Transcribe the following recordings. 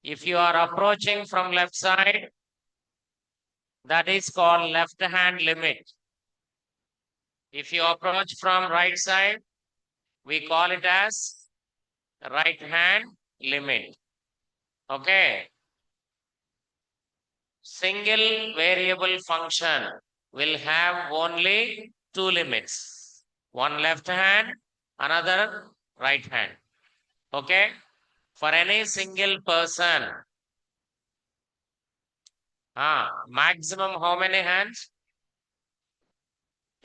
If you are approaching from left side, that is called left hand limit. If you approach from right side, we call it as right hand limit. Okay. Single variable function will have only two limits. One left hand, another right hand. Okay. For any single person, maximum how many hands?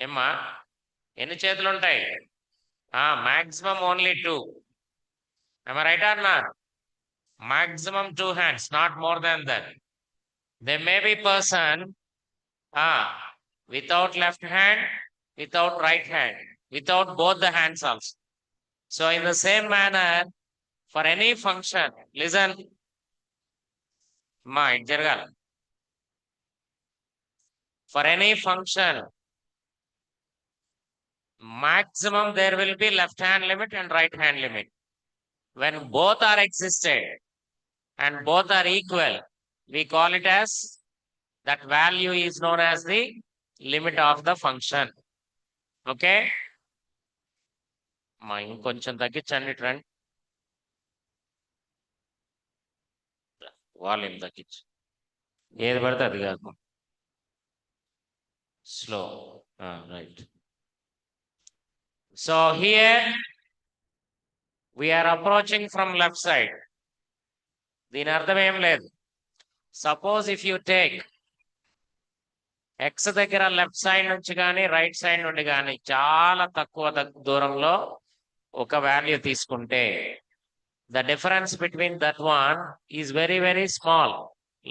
ఏమ్మా ఎన్ని చేతులు ఉంటాయి? Maximum only two. Am I right or not? Maximum two hands, not more than that. There may be person without left hand, without right hand, without both the hands also. So in the same manner, for any function, listen, for any function, maximum there will be left hand limit and right hand limit. When both are existed and both are equal, we call it as, that value is known as the limit of the function. Okay? ఇంకొంచెం తగ్గించండి trend, volume తగ్గించు, ఏది పడితే అది కాదు, slow. Right. So here we are approaching from left side. దీని అర్థం ఏం లేదు. Suppose if you take x దగ్గర లెఫ్ట్ సైడ్ నుంచి కానీ రైట్ సైడ్ నుండి కానీ చాలా తక్కువ దూరంలో ఒక వాల్యూ తీసుకుంటే, the difference between that one is very, very small,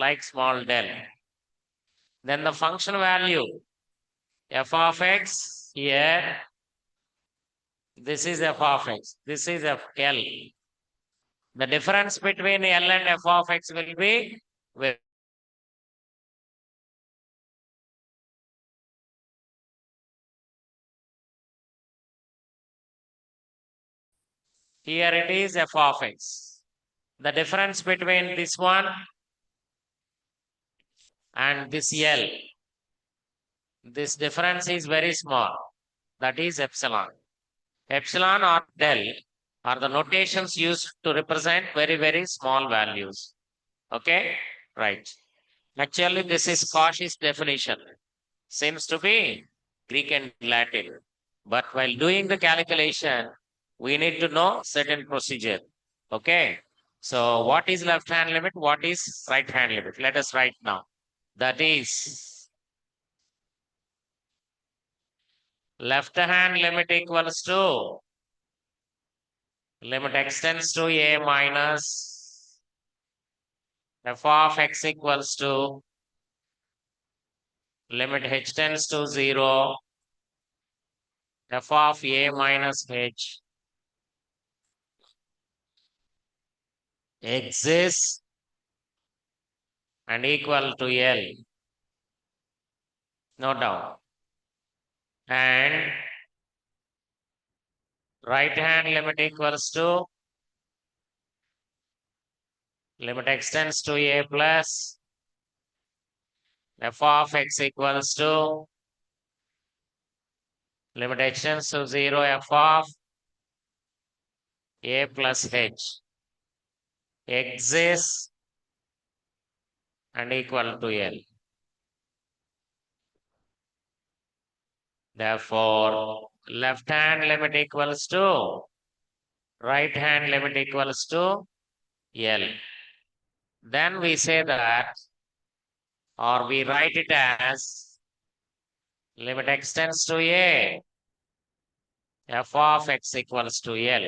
like small del. Then the function value f of x here, this is f of x, this is f L. The difference between L and f of x will be here it is f of x. The difference between this one and this L, this difference is very small. That is epsilon. Epsilon or del are the notations used to represent very, very small values. Okay? Right. Actually, this is Cauchy's definition. Seems to be Greek and Latin. But while doing the calculation, we need to know certain procedure. Okay? So what is left hand limit? What is right hand limit? Let us write now. That is, left hand limit equals to limit x tends to a minus f of x equals to limit h tends to 0 f of a minus h exists and equal to L. Note down. And right hand limit equals to limit x tends to a plus f of x equals to limit h tends to 0 f of a plus h exists and equal to L. Therefore, left hand limit equals to right hand limit equals to L. Then we say that, or we write it as limit x tends to a f of x equals to L.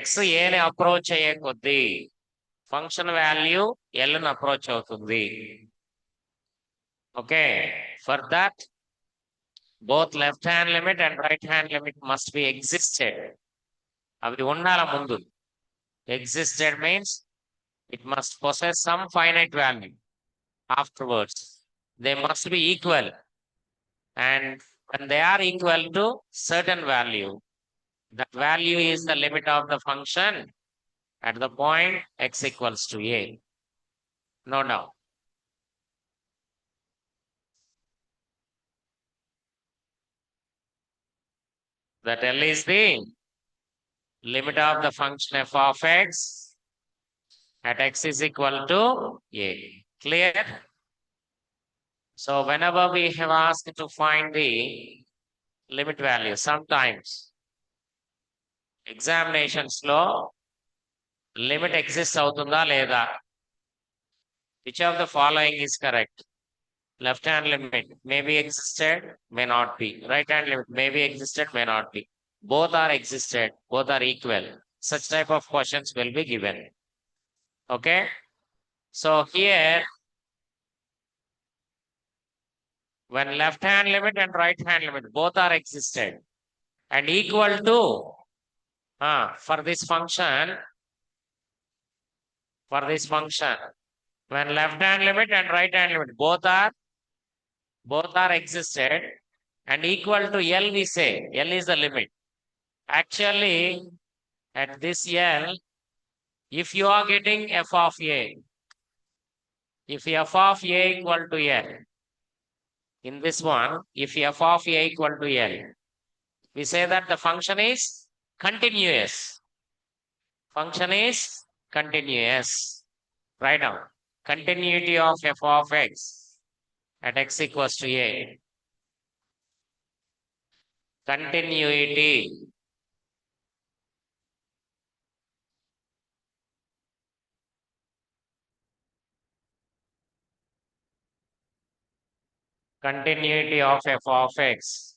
x a approach అయ్యే కొద్దీ function value L ని approach అవుతుంది. Okay, for that, both left hand limit and right hand limit must be existed. అవి ఉండాల ముందు. Existed means it must possess some finite value. Afterwards, they must be equal. And when they are equal to certain value, That value is the limit of the function at the point x equals to a. No doubt. That L is the limit of the function f of x at x is equal to a. Clear? So whenever we have asked to find the limit value, sometimes examinations lo limit exists avutunda leda? Which of the following is correct? Left hand limit may be existed, may not be. Right hand limit may be existed, may not be. Both are existed, both are equal. Such type of questions will be given. Okay. So here, when left hand limit and right hand limit both are existed and equal to for this function, when left hand limit and right hand limit both are existed and equal to L, we say L is the limit. Actually, at this L, if you are getting f of a, if f of a equal to L, in this one, if f of a equal to L, we say that the function is continuous. Function is continuous. Write down continuity of f of x at x equals to a. Continuity. Continuity of f of x.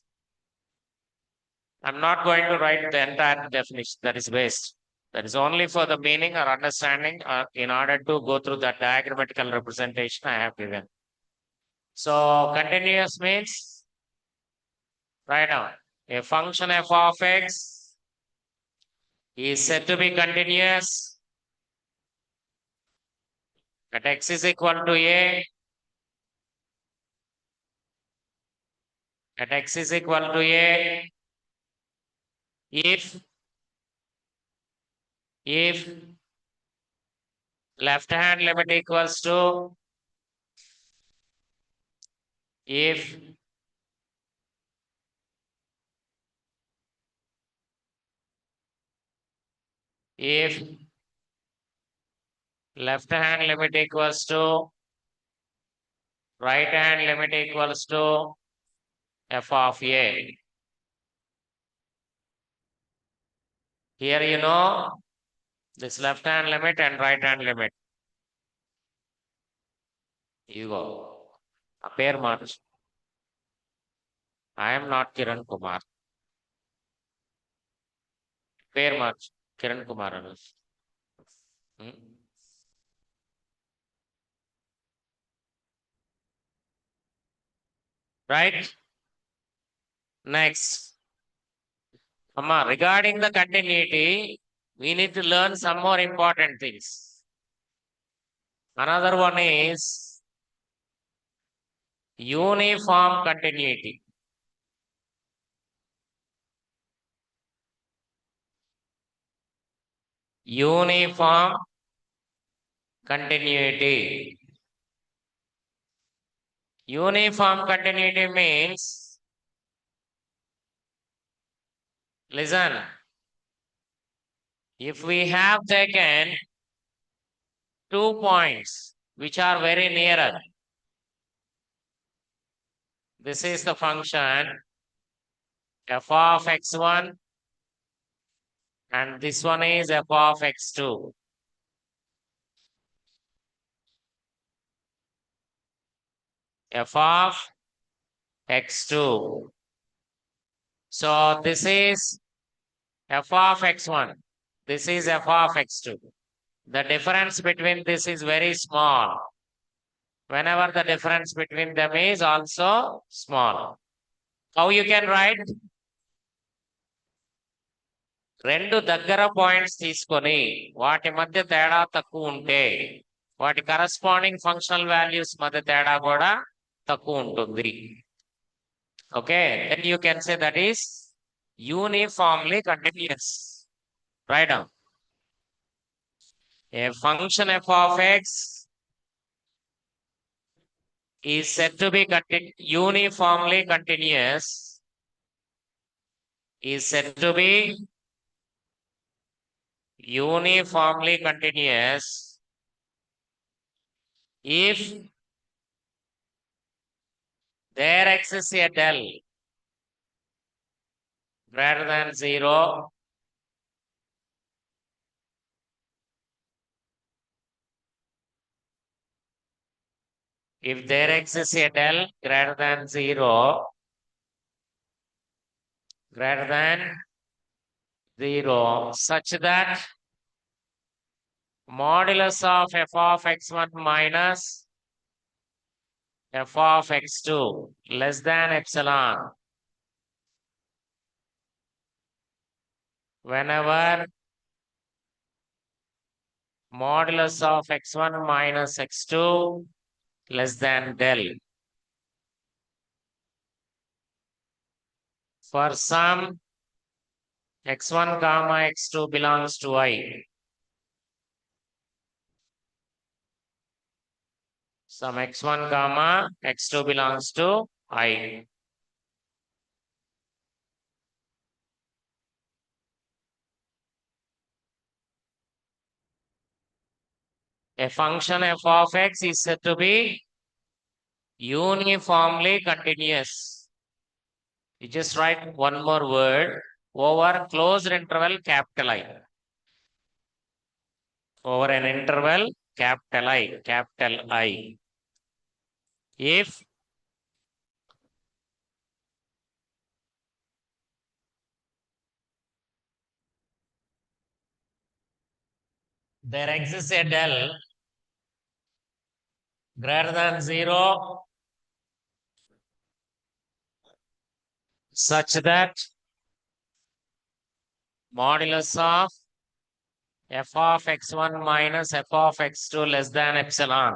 I'm not going to write the entire definition, that is waste. That is only for the meaning or understanding in order to go through that diagrammatical representation I have given. So continuous means, write down, a function f of x is said to be continuous at x is equal to a, at x is equal to a, if left hand limit equals to, if left hand limit equals to right hand limit equals to f of a. Here you know this left hand limit and right hand limit. You go. A pair march. I am not Kiran Kumar. Pair march. Kiran Kumar. Hmm? Right? Next. Amma, regarding the continuity, we need to learn some more important things. Another one is uniform continuity. Uniform continuity. Uniform continuity means, listen, if we have taken 2 points which are very nearer, this is the function f of x1 and this one is f of x2. F of x2. So this is f of x1. This is f of x2. The difference between this is very small. Whenever the difference between them is also small. How you can write? రెండు దగ్గర points తీసుకొని వాటి మధ్య తేడా తక్కువ ఉంటే వాటి corresponding functional values మధ్య తేడా కూడా తక్కువ ఉంటుంది. Okay, then you can say that is uniformly continuous. Write down. A function f of x is said to be uniformly continuous. Is said to be uniformly continuous if there exists a del greater than 0 if there exists a del greater than 0 such that modulus of f of x1 minus f of x2 less than epsilon whenever modulus of x1 minus x2 less than del. For some x1 comma x2 belongs to I. Some x1 comma x2 belongs to I. A function f of x is said to be uniformly continuous. You just write one more word over closed interval capital I. Over an interval capital I. If there exists a del greater than 0 such that modulus of f of x1 minus f of x2 less than epsilon.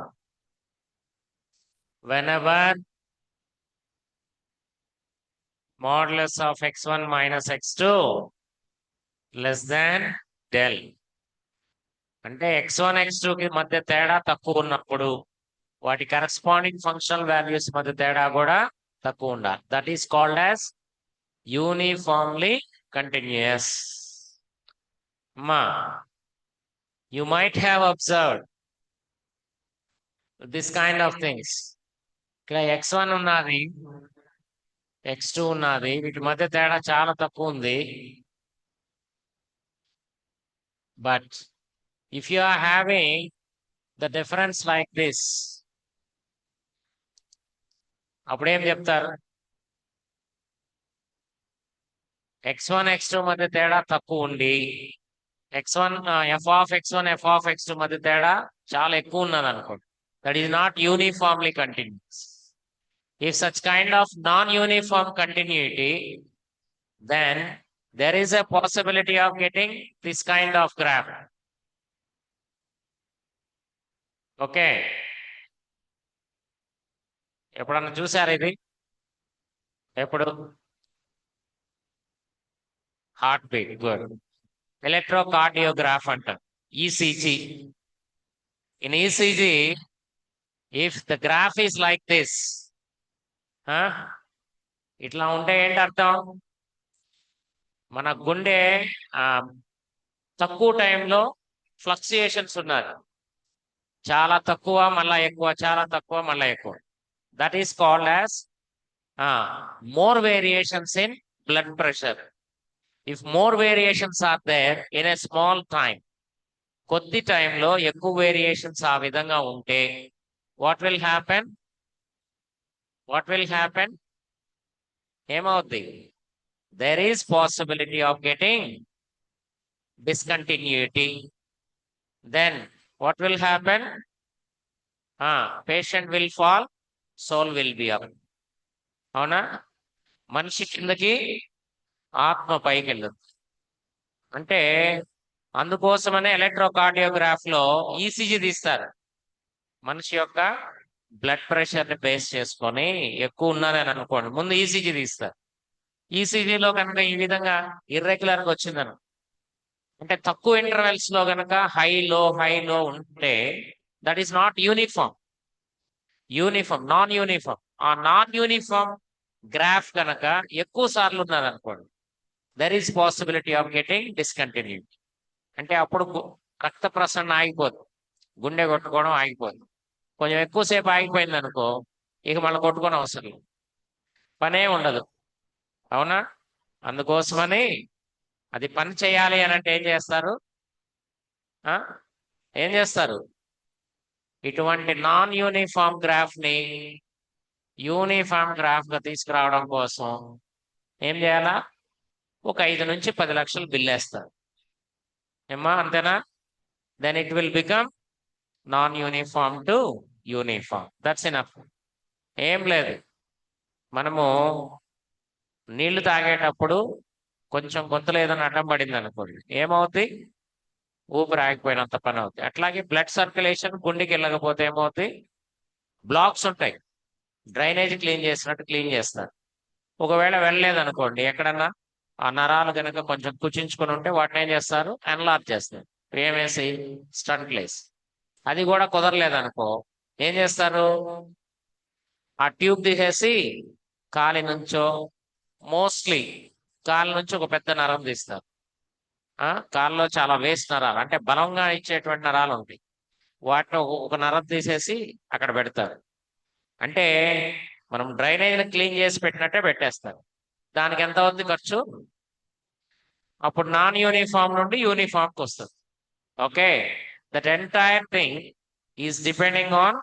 Whenever modulus of x1 minus x2 less than del. అంటే x1 x2 కి మధ్య తేడా తక్కువ ఉన్నప్పుడు వాటి corresponding functional values మధ్య తేడా కూడా తక్కువ ఉండాలి. That is called as uniformly continuous. మా you might have observed this kind of things. ఇక్కడ x1 ఉన్నది x2 ఉన్నది వీటి మధ్య తేడా చాలా తక్కువ ఉంది. But if you are having the difference like this, అప్పుడేం చెప్తారు? x1 x2 మధ్య తేడా తక్కువ ఉండి x1 f of x1 f of x2 మధ్య తేడా చాలా ఎక్కువ ఉన్నది అనుకోండి. That is not uniformly continuous. If such kind of non-uniform continuity, then there is a possibility of getting this kind of graph. Okay. ఎప్పుడన్నా చూసారు ఇది? ఎప్పుడు? Heart beat. గుడ్. ఎలక్ట్రోకార్డియోగ్రాఫ్ అంటారు. ECG. In ECG, if the graph is like this, ఇట్లా ఉంటే ఏంటి అర్థం? మన గుండె తక్కువ టైంలో ఫ్లక్చుయేషన్స్ ఉన్నది. చాలా తక్కువ మళ్ళా ఎక్కువ, చాలా తక్కువ మళ్ళా ఎక్కువ. That is called as more variations in blood pressure. If more variations are there in a small time, కొద్ది టైంలో ఎక్కువ వేరియేషన్స్ ఆ విధంగా ఉంటే what will happen? ఏమవుద్ది? There is possibility of getting discontinuity. Then what will happen? Patient will fall, soul will be up. అవునా? మనిషి కిందకి ఆత్మ పైకి వెళ్ళదు. అంటే అందుకోసమనే ఎలక్ట్రోకార్డియోగ్రాఫ్ లో ఈసీజీ తీస్తారు. మనిషి యొక్క బ్లడ్ ప్రెషర్ ని బేస్ చేసుకొని ఎక్కువ ఉన్నదని అనుకోండి, ముందు ఈసీజీ తీస్తారు. ఈసీజీలో కనుక ఈ విధంగా ఇర్రెగ్యులర్గా వచ్చిందను, అంటే తక్కువ ఇంటర్వెల్స్ లో కనుక హై లో ఉంటే that is not uniform. Non uniform. ఆ నాన్ యూనిఫామ్ గ్రాఫ్ కనుక ఎక్కువ సార్లు ఉన్నది అనుకోండి, there is possibility of getting discontinuity. అంటే అప్పుడు రక్త ప్రసరణ ఆగిపోతుంది, గుండె కొట్టుకోవడం ఆగిపోతుంది. కొంచెం ఎక్కువసేపు ఆగిపోయింది అనుకో, ఇక మళ్ళీ కొట్టుకోవడం అవసరం లేదు, పనే ఉండదు. అవునా? అందుకోసమని అది పని చేయాలి అని అంటే ఏం చేస్తారు? ఏం చేస్తారు? ఇటువంటి నాన్ యూనిఫామ్ గ్రాఫ్ ని యూనిఫామ్ గ్రాఫ్ గా తీసుకురావడం కోసం ఏం చేయాలా? ఒక 5 నుంచి 10 లక్షలు బిల్ వేస్తారు. ఏమ్మా, అంతేనా? Then it will become non uniform to uniform. That's enough. ఏం లేదు, మనము నీళ్లు తాగేటప్పుడు కొంచెం గొంతులో ఏదైనా అడ్డం పడింది అనుకోండి, ఏమవుతుంది? ఊపిరి ఆగిపోయినంత పని అవుతుంది. అట్లాగే బ్లడ్ సర్క్యులేషన్ గుండెకి వెళ్ళకపోతే ఏమవుతుంది? బ్లాక్స్ ఉంటాయి, డ్రైనేజ్ క్లీన్ చేసినట్టు క్లీన్ చేస్తారు. ఒకవేళ వెళ్ళలేదనుకోండి, ఎక్కడన్నా ఆ నరాలు కనుక కొంచెం కుచించుకొని ఉంటే వాటిని ఏం చేస్తారు? ఎన్లార్జ్ చేస్తారు. ఏమేసి? స్టంట్ లేసి. అది కూడా కుదరలేదనుకో, ఏం చేస్తారు? ఆ ట్యూబ్ తీసేసి కాలి నుంచో, మోస్ట్లీ కాలి నుంచి ఒక పెద్ద నరం తీస్తారు. కాళ్ళలో చాలా వేస్ట్ నరాలు, అంటే బలంగా ఇచ్చేటువంటి నరాలు ఉంటాయి, వాటిని ఒక నరం తీసేసి అక్కడ పెడతారు. అంటే మనం డ్రైనేజ్ క్లీన్ చేసి పెట్టినట్టే పెట్టేస్తారు. దానికి ఎంత అవుతుంది ఖర్చు? అప్పుడు నాన్ యూనిఫామ్ నుండి యూనిఫామ్కి వస్తుంది. Okay, that entire thing is depending on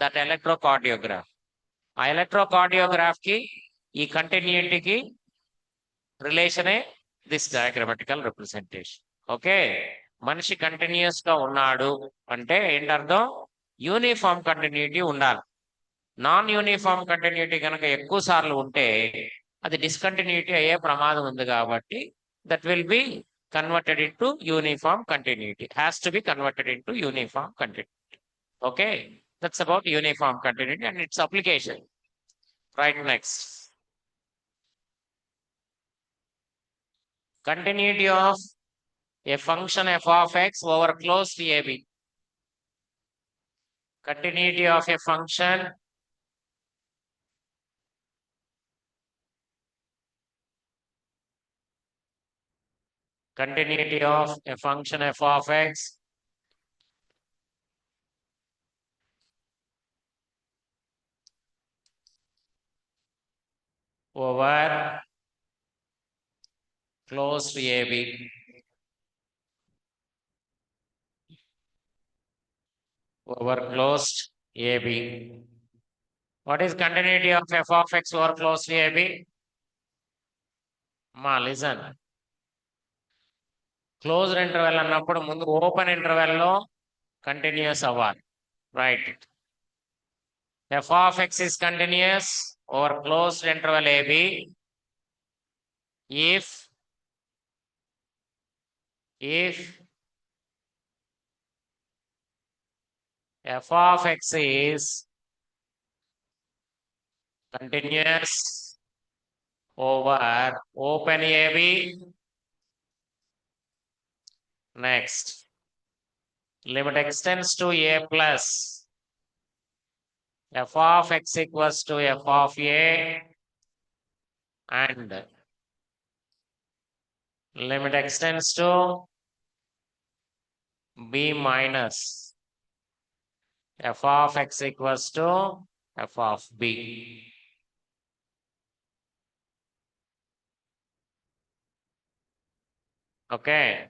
that electrocardiograph. ఆ ఎలక్ట్రోకార్డియోగ్రాఫ్ కి ఈ కంటిన్యూటీకి రిలేషనే దిస్ డయాగ్రమాటికల్ రిప్రజెంటేషన్. ఓకే, మనిషి కంటిన్యూస్ గా ఉన్నాడు అంటే ఏంటర్థం? యూనిఫామ్ కంటిన్యూటీ ఉండాలి. నాన్ యూనిఫామ్ కంటిన్యూటీ కనుక ఎక్కువ సార్లు ఉంటే అది డిస్కంటిన్యూటీ అయ్యే ప్రమాదం ఉంది. కాబట్టి that will be converted into uniform continuity, has to be converted into uniform continuity. Okay, that's about uniform continuity and it's application. Right, next. Continuity of a function f of x over closed AB. Continuity of a function f of x over closed AB. Over closed AB. What is continuity of f of x over closed AB? Ma, listen. Closed interval అన్నప్పుడు ముందు open interval లో continuous అవ్వాలి. Right. f of x is continuous over closed interval AB if f of x is continuous over open AB. Next, limit extends to a plus f of x equals to f of a and limit extends to b minus f of x equals to f of b. Okay,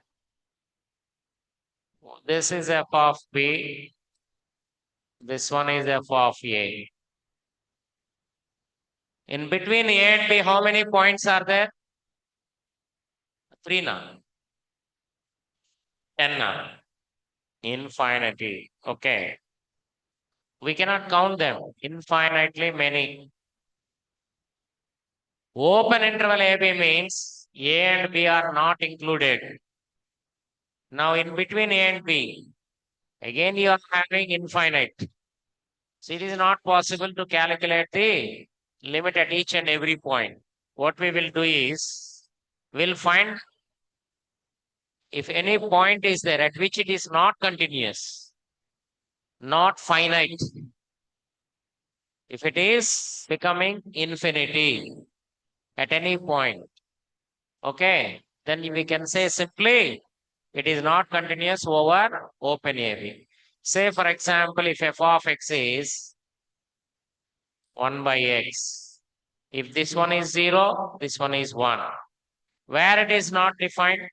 this is f of b, this one is f of a. In between a and b, how many points are there? 3 na? 10 na? Infinity. Okay, we cannot count them, infinitely many. Open interval AB means a and b are not included. Now in between a and b, again you are having infinite. So it is not possible to calculate the limit at each and every point. what we will do is, we'll find if any point is there at which it is not continuous, not finite. If it is becoming infinity at any point, okay, then we can say simply it is not continuous over open AB. Say, for example, if f of x is 1 by x, if this one is 0, this one is 1, where it is not defined,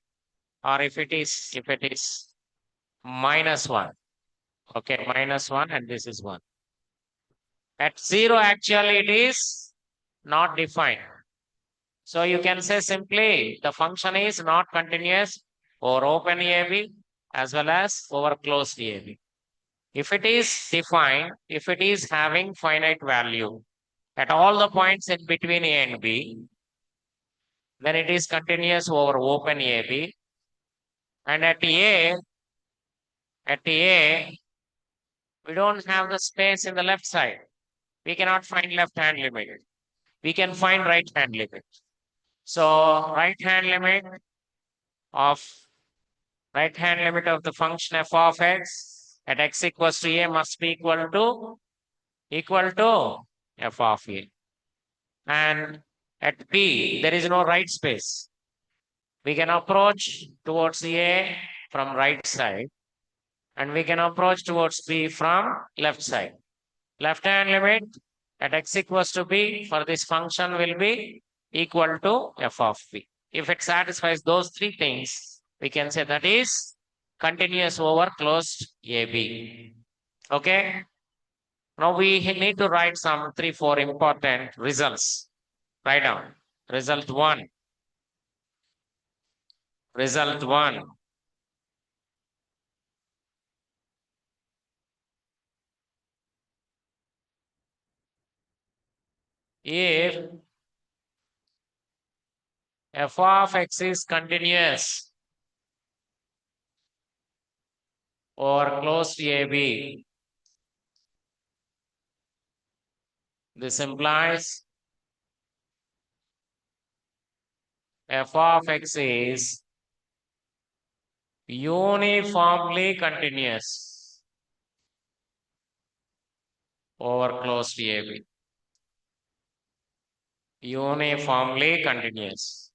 or if it is minus 1, okay, minus 1 and this is 1. At 0, actually, it is not defined. So you can say simply the function is not continuous over open AB as well as over closed AB. If it is defined, if it is having finite value at all the points in between A and B, then it is continuous over open AB. And at A, we don't have the space in the left side. We cannot find left hand limit. We can find right hand limit. So right hand limit of the function f of x at x equals to A must be equal to f of A. And at B, there is no right space. We can approach towards A from right side, and we can approach towards B from left side. Left hand limit at x equals to B for this function will be equal to f of B. If it satisfies those three things, we can say that is continuous over closed AB. Okay. Now we need to write some 3-4 important results. Write down. Result 1. Result 1. If f of x is continuous over closed AB, this implies f of x is uniformly continuous over closed AB. Uniformly continuous.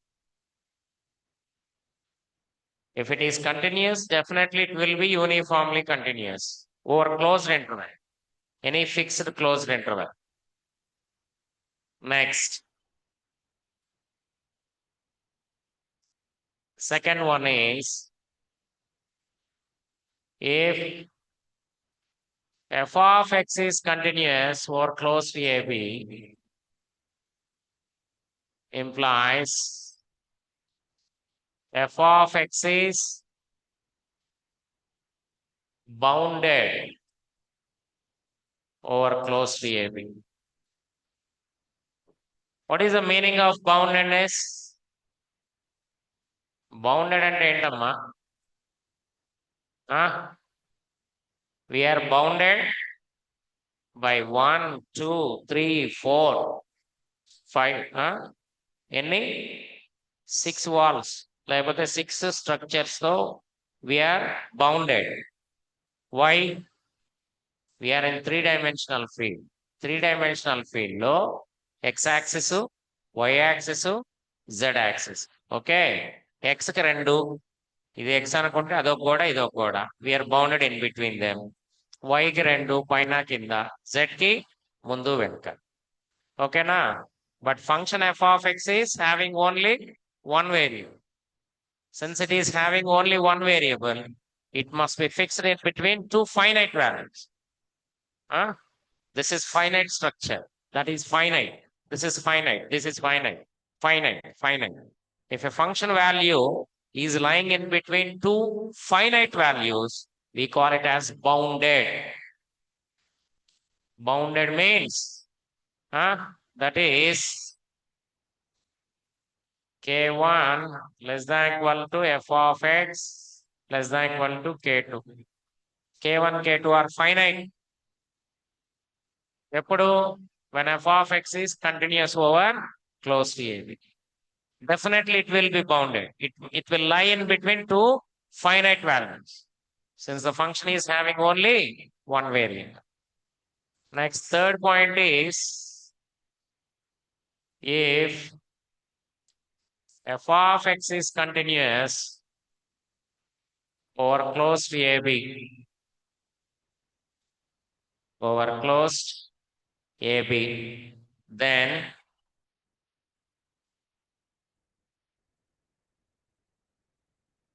If it is continuous, definitely it will be uniformly continuous over closed interval. Any fixed closed interval. Next. Second one is, if f of x is continuous over closed AB, implies f of x is bounded over closed AB. What is the meaning of boundedness? Bounded అంటే ఏంటమ్మా? We are bounded by 1, 2, 3, 4, 5. Any 6 walls. లేకపోతే 6 structures తో we are bounded. Why? We are in 3-dimensional field. 3-dimensional field లో x-axis, y-axis, z-axis. Okay, x కి 2, ఇది x అనుకుంటే అదొక గోడ ఇదొక గోడ. We are bounded in between them. y కి 2 పైన కింద, z కి ముందు వెనుక. ఓకేనా? But function f of x is having only one variable. Since it is having only one variable, it must be fixed in between two finite values. This is finite structure. That is finite. This is finite. This is finite. Finite. If a function value is lying in between two finite values, we call it as bounded. Bounded means that is k1 less than equal to f of x less than equal to k2. K1, K2 are finite. ఎప్పుడు? When f of x is continuous over close to AB. Definitely it will be bounded. It will lie in between two finite values since the function is having only one variable. Next, third point is if f of x is continuous over closed AB, over closed AB, then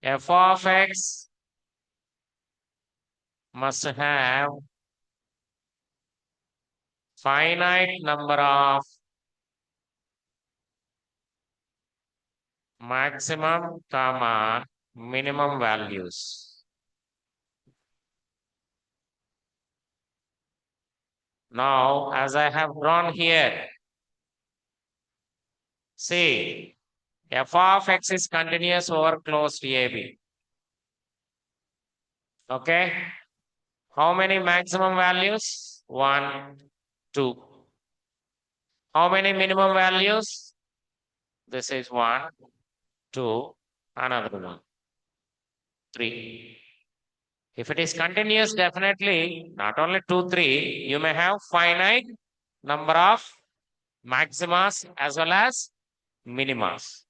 f of x must have finite number of maximum comma minimum values. Now, as I have drawn here, see, f of x is continuous over closed AB. Okay. How many maximum values? 1, 2. How many minimum values? This is 1, 2, another one, 3. If it is continuous, definitely not only 2, 3, you may have finite number of maximas as well as minimas.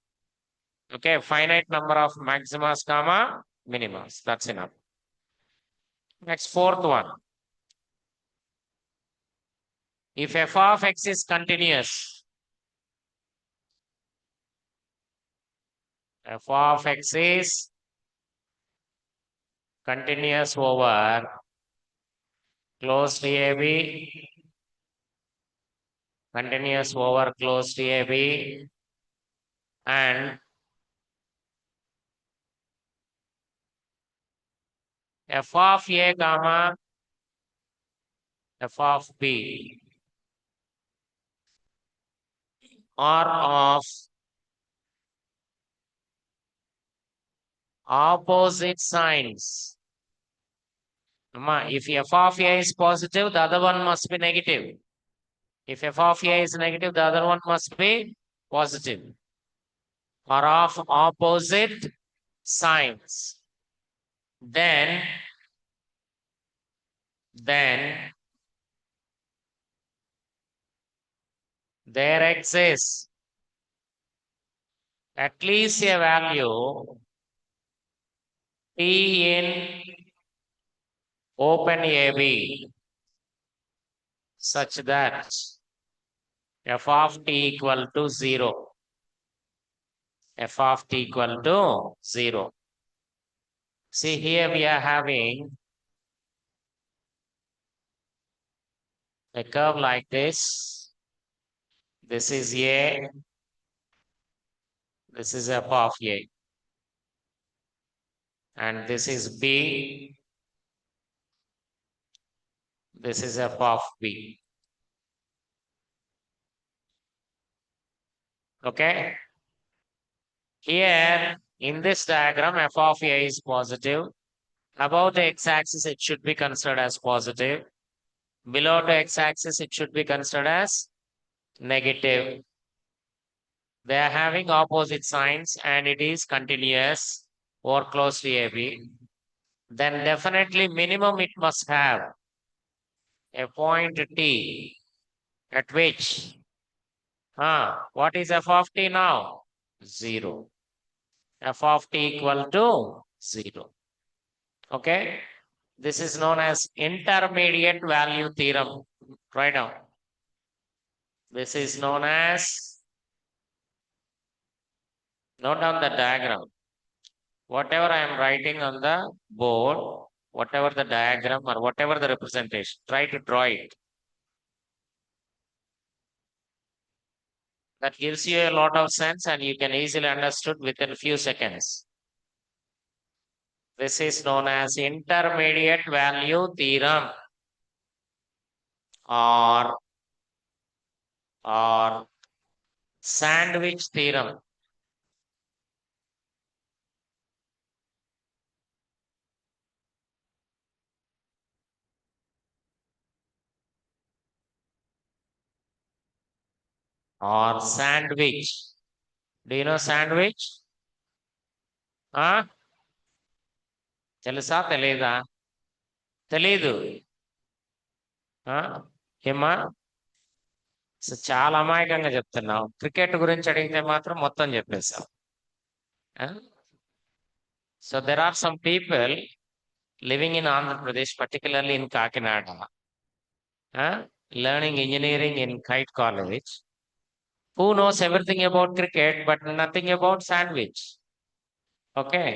Okay, finite number of maximas, comma, minimas. That's enough. Next, fourth one. If f of x is continuous, f of x is continuous over closed AB, continuous over closed AB, and f of a comma f of b are of opposite signs. If f of a is positive, the other one must be negative. If f of a is negative, the other one must be positive. Are of opposite signs. Then there exists at least a value t in open AB such that f of t equal to 0. F of t equal to 0. See, here we are having a curve like this. This is A. This is f of A. And this is B. This is f of B. Okay. Here in this diagram, f of A is positive. Above the x-axis, it should be considered as positive. Below the x-axis, it should be considered as negative. They are having opposite signs and it is continuous or close to AB. Then definitely minimum it must have a point T at which, what is f of t now? 0. F of t equal to 0. Okay. This is known as intermediate value theorem. Write down. This is known as, note down the diagram. Whatever I am writing on the board, whatever the diagram or whatever the representation, try to draw it. That gives you a lot of sense and you can easily understood within a few seconds. This is known as intermediate value theorem or sandwich theorem. or sandwich? Do you know sandwich? తెలుసా తెలీదా? తెలీదు. ఏమా చాలా అమాయకంగా చెప్తున్నావు. Cricket గురించి అడిగితే మాత్రం మొత్తం చెప్పేశావు. So there are some people living in Andhra Pradesh, particularly in Kakinada, learning engineering in KIET college, who knows everything about cricket but nothing about sandwich. Okay.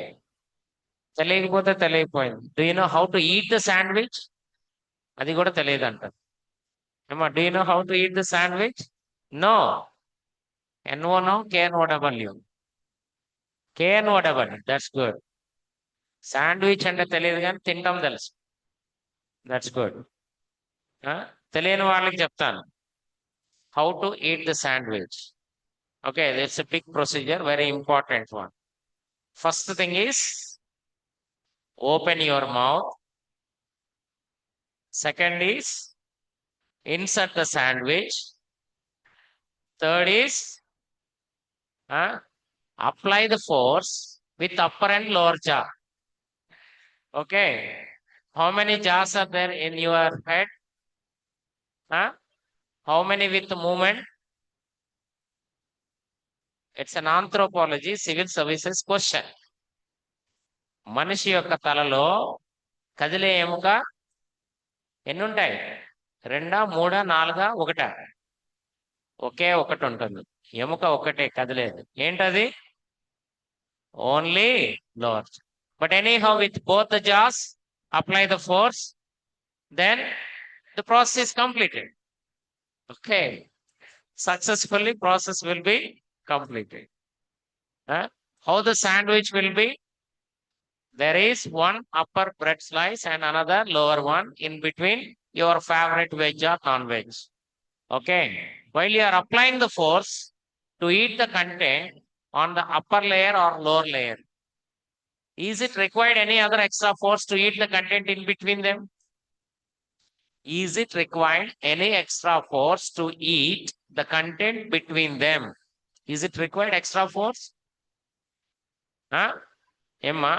తెలియకపోతే తెలియకపోయింది. Do you know how to eat the sandwich? అది కూడా తెలియదు అంటారు. ఏమా do you know how to eat the sandwich? No. No, no, KNOW. KNOW. That's good. Sandwich అంటే తెలియదు కానీ తినడం తెలుసు. That's good. తెలియని వాళ్ళకి చెప్తాను how to eat the sandwich. Okay, it's a big procedure, very important one. First thing is open your mouth. Second is insert the sandwich. Third is apply the force with upper and lower jaw. Okay. How many jaws are there in your head? How many with the movement? It's an anthropology civil services question. మనిషి యొక్క తలలో కదిలే ఎముక ఎన్ని ఉంటాయి? 2, 3, 4, 1? ఒకే ఒకటి ఉంటుంది. ఎముక ఒకటే కదిలేదు. ఏంటది? Only lower. But anyhow, with both the jaws, apply the force, then the process is completed. Okay. Successfully, process will be completed. How the sandwich will be? There is one upper bread slice and another lower one in between your favorite veg or non-veg. Okay. While you are applying the force to eat the content on the upper layer or lower layer, is it required any other extra force to eat the content in between them? Is it required any extra force to eat the content between them? Is it required extra force? Emma,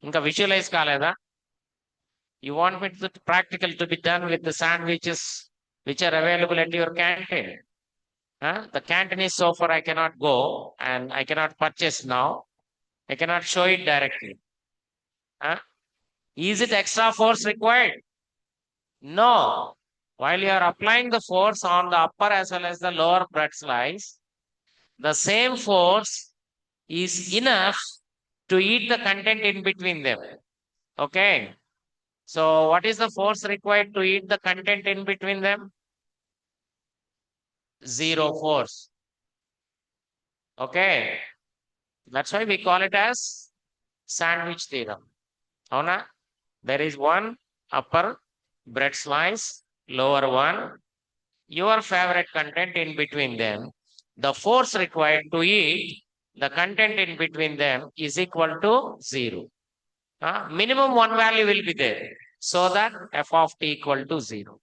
inka visualize kaleda? You want me to practical to be done with the sandwiches which are available at your canteen? The canteen is so far I cannot go and I cannot purchase now. I cannot show it directly. Is it extra force required? No. While you are applying the force on the upper as well as the lower bread slice, the same force is enough to eat the content in between them. Okay. So what is the force required to eat the content in between them? Zero force. Okay. That's why we call it as sandwich theorem. Avuna? There is one upper bread slice, lower one, your favorite content in between them. The force required to eat the content in between them is equal to 0. Minimum one value will be there so that f of t equal to 0.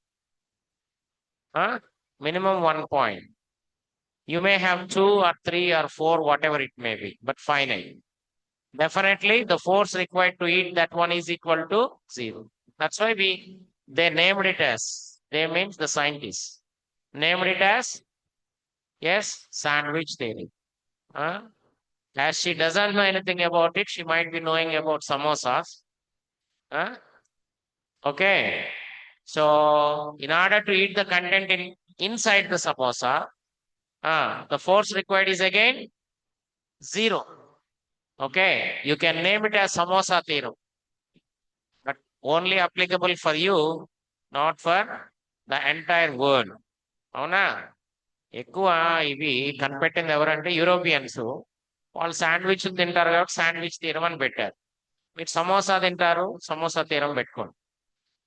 Minimum 1 point. You may have 2 or 3 or 4, whatever it may be, but finite. Definitely the force required to eat that one is equal to 0. That's why they named it as, they means the scientists named it as, yes, sandwich theory. As she doesn't know anything about it, she might be knowing about samosas. Okay. So in order to eat the content inside the samosa, the force required is again 0. Okay. You can name it as samosa theorem, but only applicable for you, not for the entire world. అవునా? ఎక్కువ ఇవి కనిపెట్టింది ఎవరంటే Europeans. వాళ్ళు sandwich తింటారు కాబట్టి sandwich తీరం అని పెట్టారు. మీరు సమోసా తింటారు, సమోసా తీరం పెట్టుకోండి.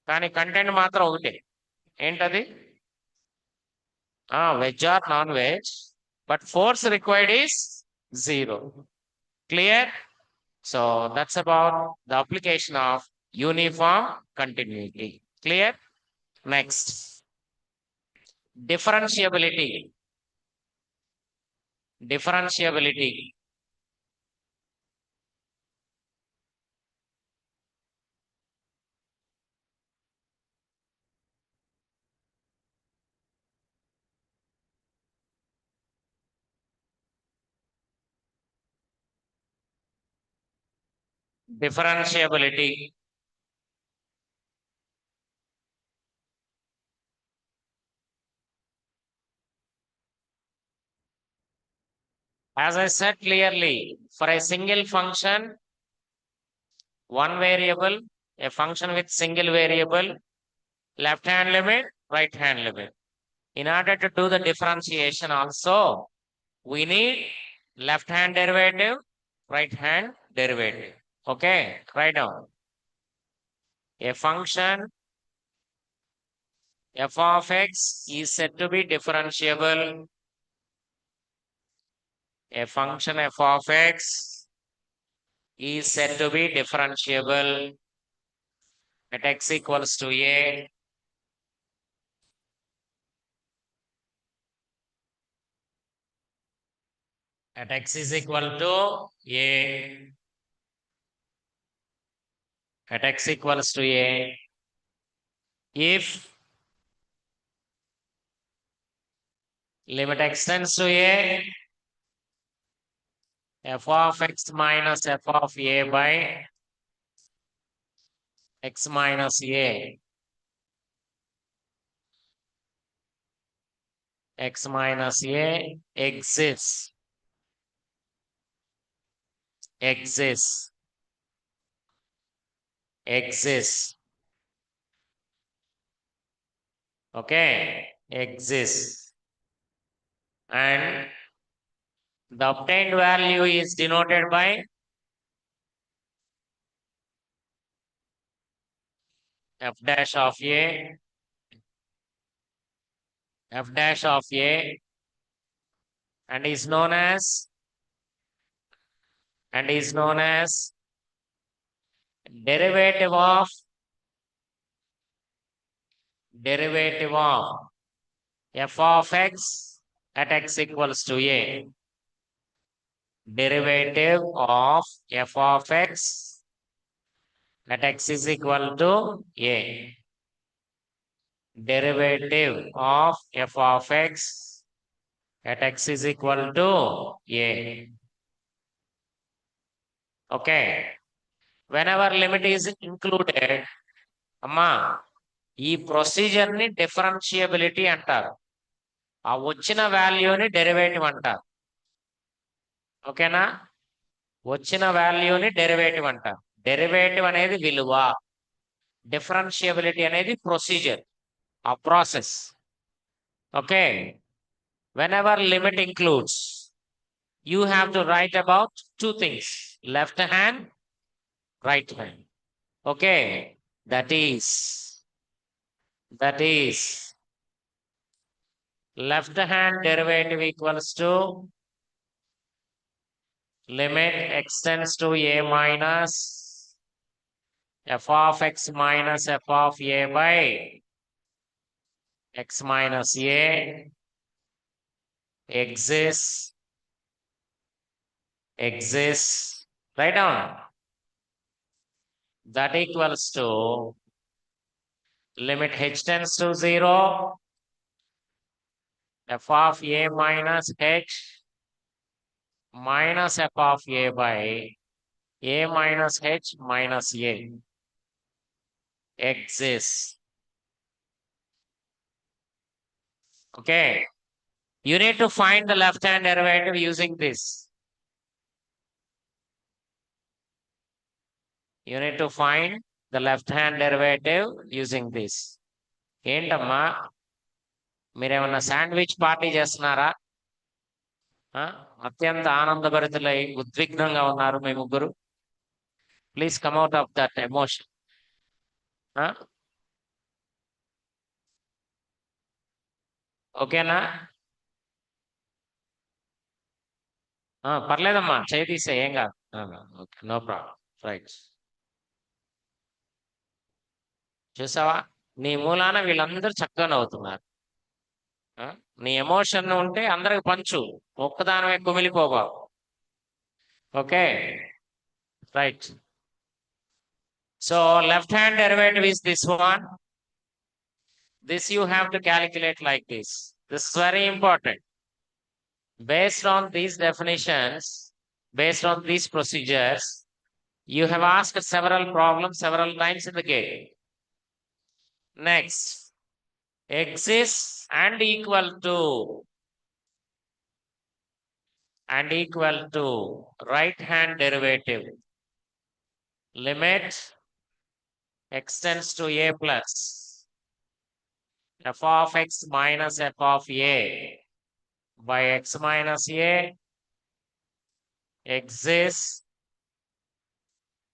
కానీ కంటెంట్ మాత్రం ఒకటే. ఏంటది? Veg or non veg, but force required is 0. Clear? So that's about the application of uniform continuity. Clear? Next. Differentiability. differentiability. Differentiability. As I said clearly, for a single function, one variable, a function with single variable, left hand limit, right hand limit. In order to do the differentiation also, we need left hand derivative, right hand derivative. Okay, write down. A function f of x is said to be differentiable. A function f of x is said to be differentiable at x equals to a. At x is equal to a. At x equals to a. If limit x tends to a, f of x minus f of a by x minus a. X minus a exists. Exists. Exists. Okay, exists. And the obtained value is denoted by f dash of a, f dash of a, and is known as derivative of f of x at x equals to a. Derivative of f of x at x is equal to a. Derivative of f of x at x is equal to a. Okay. Whenever limit is included, అమ్మా ఈ procedure ని differentiability అంటారు. ఆ వచ్చిన వాల్యూని derivative అంటారు. ఓకేనా? వచ్చిన వాల్యూని డెరివేటివ్ అంటారు. డెరివేటివ్ అనేది విలువ, డిఫరెన్షియబిలిటీ అనేది ప్రొసీజర్, ఆ process. Okay. Whenever limit includes, you have to write about two things, left hand, right hand. Okay, that is left hand derivative equals to limit x tends to a minus f of x minus f of a by x minus a exists. Write down. That equals to limit h tends to 0, f of a minus h minus f of a by a minus h minus a exists. Okay. You need to find the left hand derivative using this. You need to find the left hand derivative using this. ఏంటమ్మా మీరేమన్నా sandwich party చేస్తున్నారా? అత్యంత ఆనందభరితులై ఉద్విగ్నంగా ఉన్నారు మీ ముగ్గురు. Please come out of that emotion. ఓకేనా? పర్లేదమ్మా, చేయి తీసే, ఏం కాదు. Okay, no problem. రైట్. చూసావా, నీ మూలాన వీళ్ళందరూ చక్కగా నవ్వుతున్నారు. నీ ఎమోషన్ ఉంటే అందరికి పంచు, ఒక్కదానమే కుమిలిపోబావు. Okay, right. So left hand derivative is this one. This you have to calculate like this. This is very important. Based on these definitions, based on these procedures, you have asked several problems several times in the game. Next, exists and equal to right hand derivative. Limit x tends to a plus f of x minus f of a by x minus a exists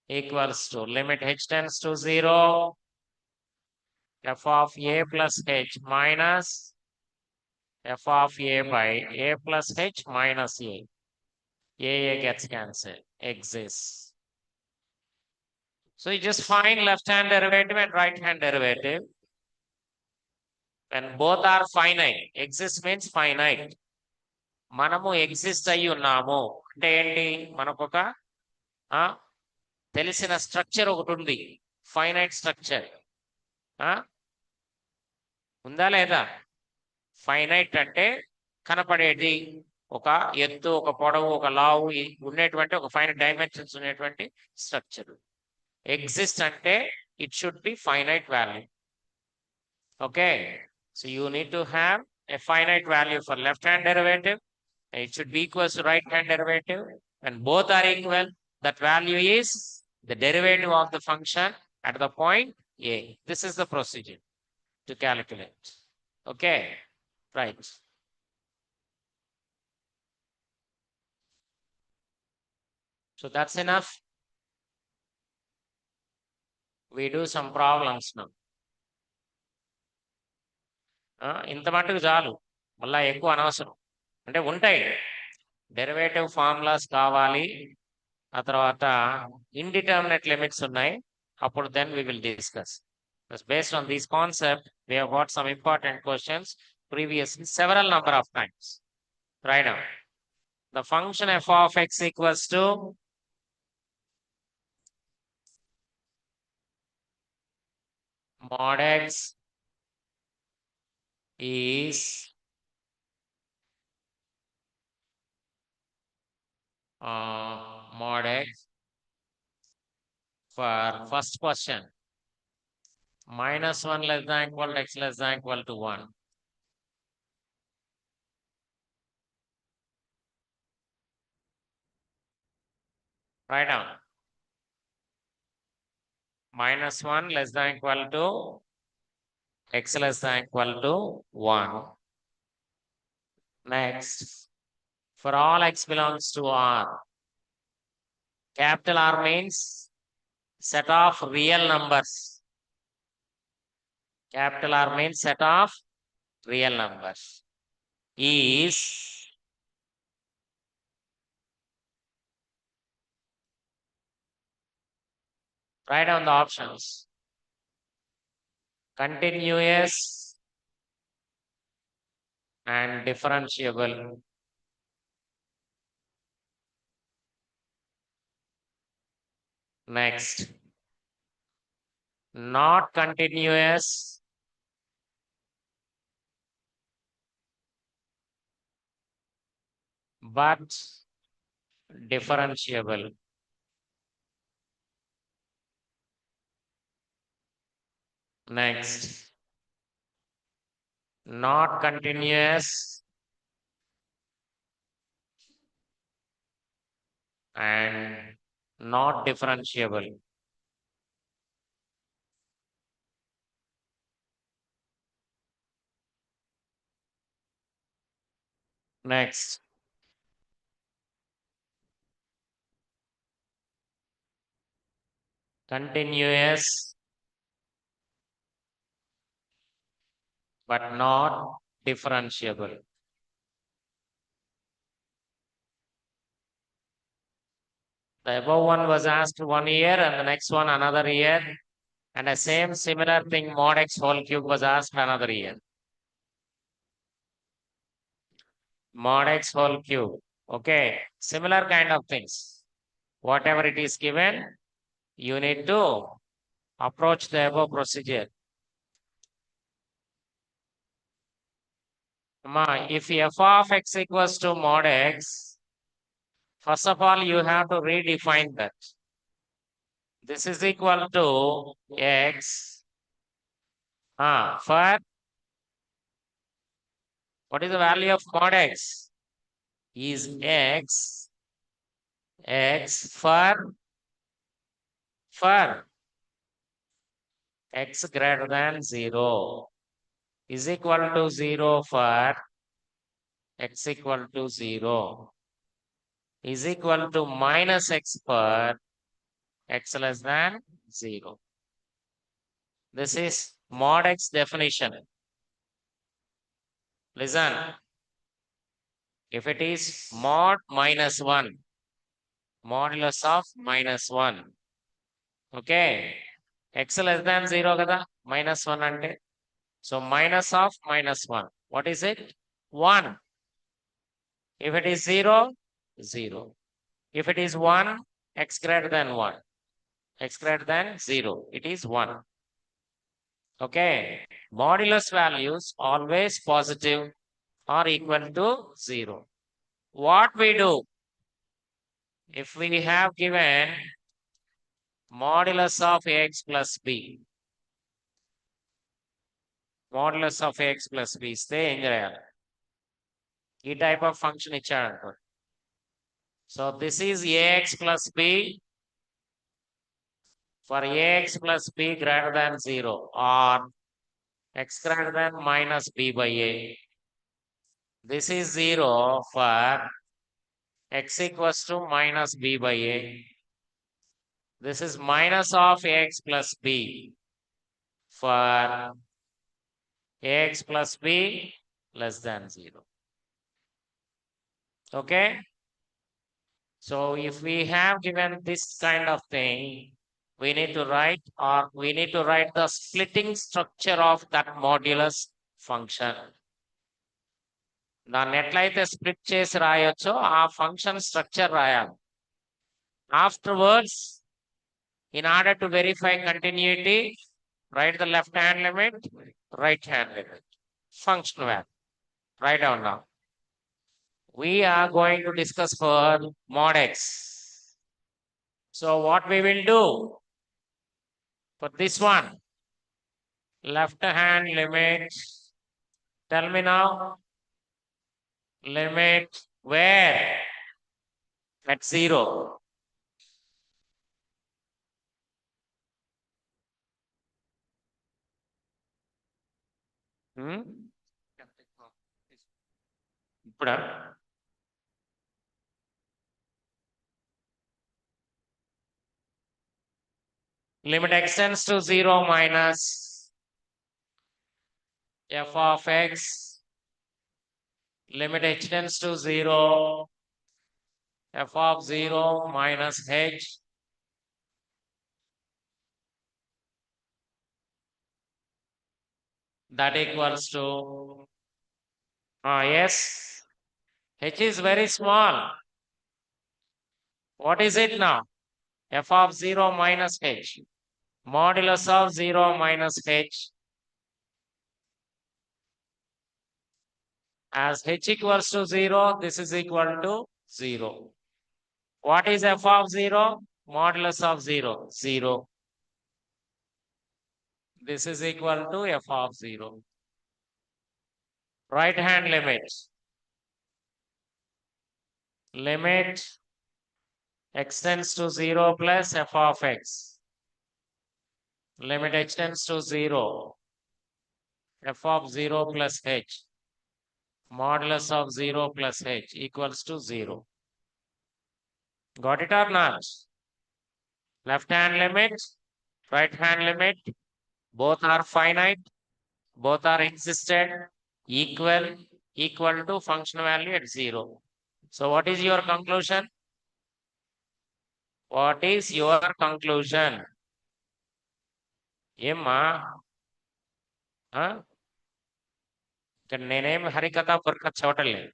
equals to limit h tends to 0 f of a plus h minus f of a by a plus h minus a. A gets cancelled. Exists. So you just find left hand derivative and right hand derivative. When both are finite, exist means finite. మనము exist అయ్యి ఉన్నాము అంటే ఏంటి? మనకు ఒక తెలిసిన structure ఒకటి ఉంది, ఫైనైట్ స్ట్రక్చర్ ఉందా లేదా? ఫైనైట్ అంటే కనపడేది, ఒక ఎత్తు, ఒక పొడవు, ఒక లావు ఉండేటువంటి ఒక ఫైనైట్ డైమెన్షన్స్ ఉండేటువంటి స్ట్రక్చర్. ఎగ్జిస్ట్ అంటే it should be finite value. Okay, so you need to have a finite value for left hand derivative. It should be equal to right hand derivative. When both are equal, that value is the derivative of the function at the point A. This is the procedure to calculate. Okay, right. So that's enough. We do some problems now. ఇంత మట్టుకు చాలు, మళ్ళీ ఎక్కువ అనవసరం. అంటే ఉంటాయి derivative formulas కావాలి, ఆ తర్వాత ఇండిటర్మినేట్ లిమిట్స్ ఉన్నాయి, అప్పుడు then we will discuss. Based on this concept, we have got some important questions previously several number of times. Right now, the function f of x equals to mod x is mod x for first question minus 1 less than equal to x less than equal to 1. Write down minus 1 less than equal to x less than equal to 1. Next, for all x belongs to R, capital R means set of real numbers. Capital R means set of real numbers. Is write down the options. Continuous and differentiable. Next, not continuous but differentiable. Next, not continuous and not differentiable. Next, continuous but not differentiable. The above one was asked 1 year and the next one another year, and the same similar thing mod x whole cube was asked another year. mod x whole cube. Okay, similar kind of things. Whatever it is given, you need to approach the above procedure. If f of x equals to mod x, first of all, you have to redefine that. This is equal to x. For what is the value of mod x? Is x for x greater than 0 is equal to 0 for x equal to 0 is equal to minus x for x less than 0. This is mod x definition. Listen, if it is mod minus 1, modulus of minus 1, okay, x less than 0 kada, minus 1 ante. So minus of minus 1, what is it? 1. If it is 0, 0. If it is 1, x greater than 1, x greater than 0, it is 1. Okay, modulus values always positive or equal to 0. What we do, if we have given modulus of ax plus b, modulus of ax plus b ఇస్తే ఏం చేయాలి? ఈ type of function ఇచ్చాడు. So this is ax plus b for ax plus b greater than 0 or x greater than minus b by a. This is 0 for x equals to minus b by a. This is minus of ax plus b for ax plus b less than 0. Okay? So if we have given this kind of thing, we need to write the splitting structure of that modulus function. దాన్ని ఎట్లయితే split చేసి రాయొచ్చో ఆ function structure రాయాలి. Afterwards, in order to verify continuity, write the left hand limit, right hand limit, function value. Write down now. We are going to discuss for mod x. So what we will do for this one, left hand limit, tell me now, limit where? At 0. ఇప్పుడు limit x tends to 0 minus f of x, limit h tends to 0, f of 0 minus h, that equals to, yes, h is very small. What is it now? F of 0 minus h. Modulus of 0 minus h. As h equals to 0, this is equal to 0. What is f of 0? Modulus of 0, 0. This is equal to f of 0. Right hand limit. Limit x tends to 0 plus f of x. Limit h tends to 0. F of 0 plus h. Modulus of 0 plus h equals to 0. Got it or not? Left hand limit, right hand limit, both are finite, both are existed, equal to function value at 0. So what is your conclusion? What is your conclusion? ఏమ్మా ఇక్కడ నేనేం హరికథ బుర్రకథ చూడలేదు.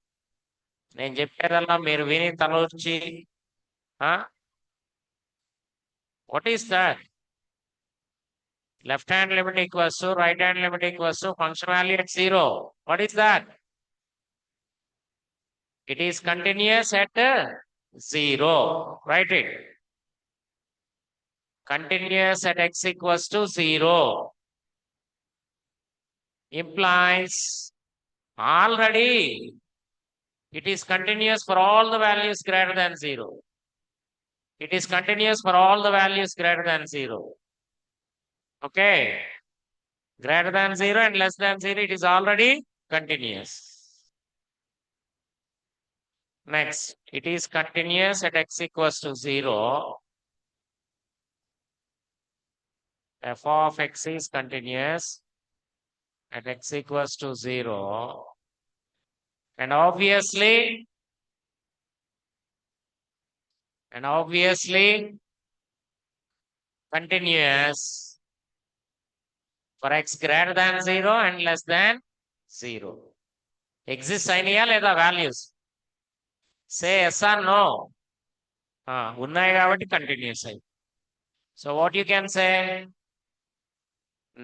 నేను చెప్పేదల్లా మీరు విని తలొచ్చి what is that? Left hand limit equals to right hand limit equals to function value at 0. What is that? It is continuous at 0. Write it. Continuous at x equals to 0 implies already it is continuous for all the values greater than 0. It is continuous for all the values greater than 0. Okay. Greater than 0 and less than 0, it is already continuous. Next, it is continuous at x equals to 0. F of x is continuous at x equals to 0. And obviously, continuous for x greater than 0 and less than 0. Exists అయినయా లేదా values? Say yes or no. ఉన్నాయి కాబట్టి continuous అయి. So what you can say?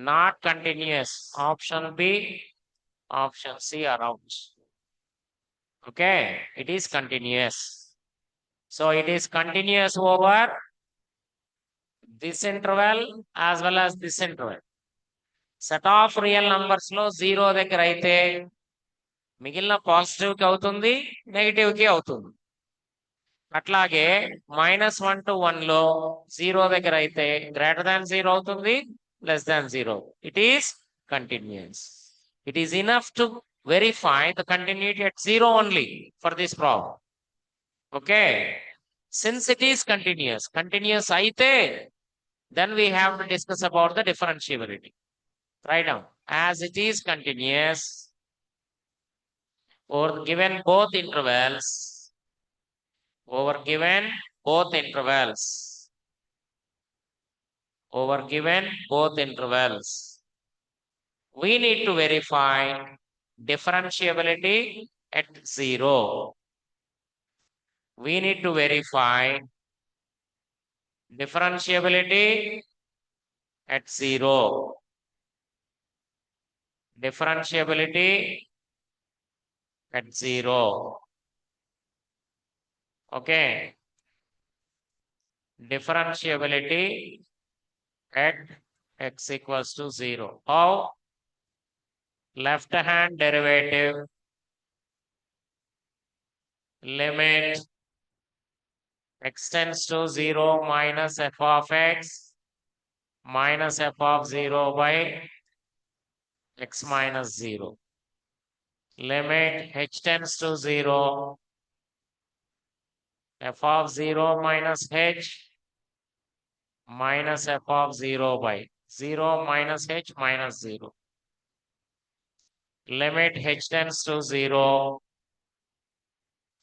Not continuous. Option B, option C are out. Okay, it is continuous. So it is continuous over this interval as well as this interval. Set of real numbers లో 0 దగ్గర అయితే మిగిలిన positive కి అవుతుంది, negative కి అవుతుంది. అట్లాగే -1 to 1 లో 0 దగ్గర అయితే గ్రేటర్ దాన్ 0 అవుతుంది, less than 0. It is continuous. It is enough to verify the continuity at 0 only for this problem. Okay. Since it is continuous aite, then we have to discuss about the differentiability. Write down. As it is continuous over given both intervals, we need to verify differentiability at 0. We need to verify differentiability at 0. Differentiability at 0. Okay. Differentiability at x equals to 0. How? Left hand derivative limit x tends to 0 minus f of x minus f of 0 by x minus 0. Limit h tends to 0 f of 0 minus h minus f of 0 by 0 minus h minus 0. Limit h tends to 0.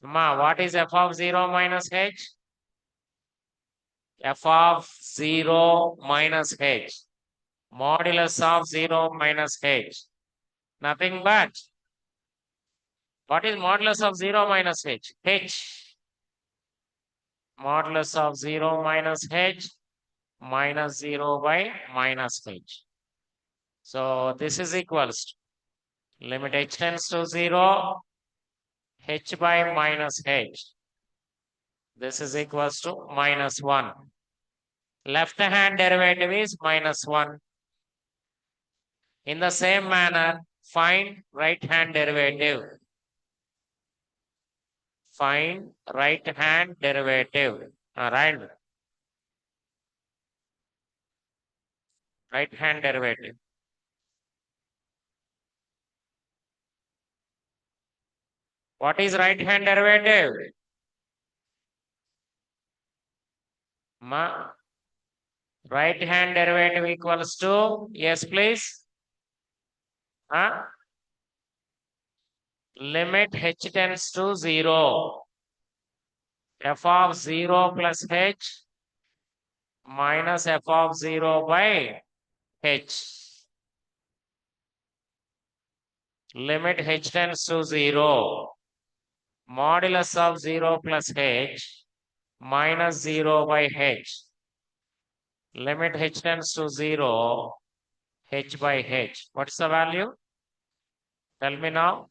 What is f of 0 minus h? F of 0 minus h. Modulus of 0 minus h. Nothing but. What is modulus of 0 minus h? H. Modulus of 0 minus h minus 0 by minus h. So this is equals to limit h tends to 0, h by minus h. This is equals to minus 1. Left hand derivative is minus 1. In the same manner, find right hand derivative. Find right hand derivative. Right. Right hand derivative. What is right hand derivative? Right hand derivative equals to, yes please. Limit h tends to 0. F of 0 plus h minus f of 0 by h. Limit h tends to 0. Modulus of 0 plus h minus 0 by h. Limit h tends to 0, h by h. What's the value? Tell me now.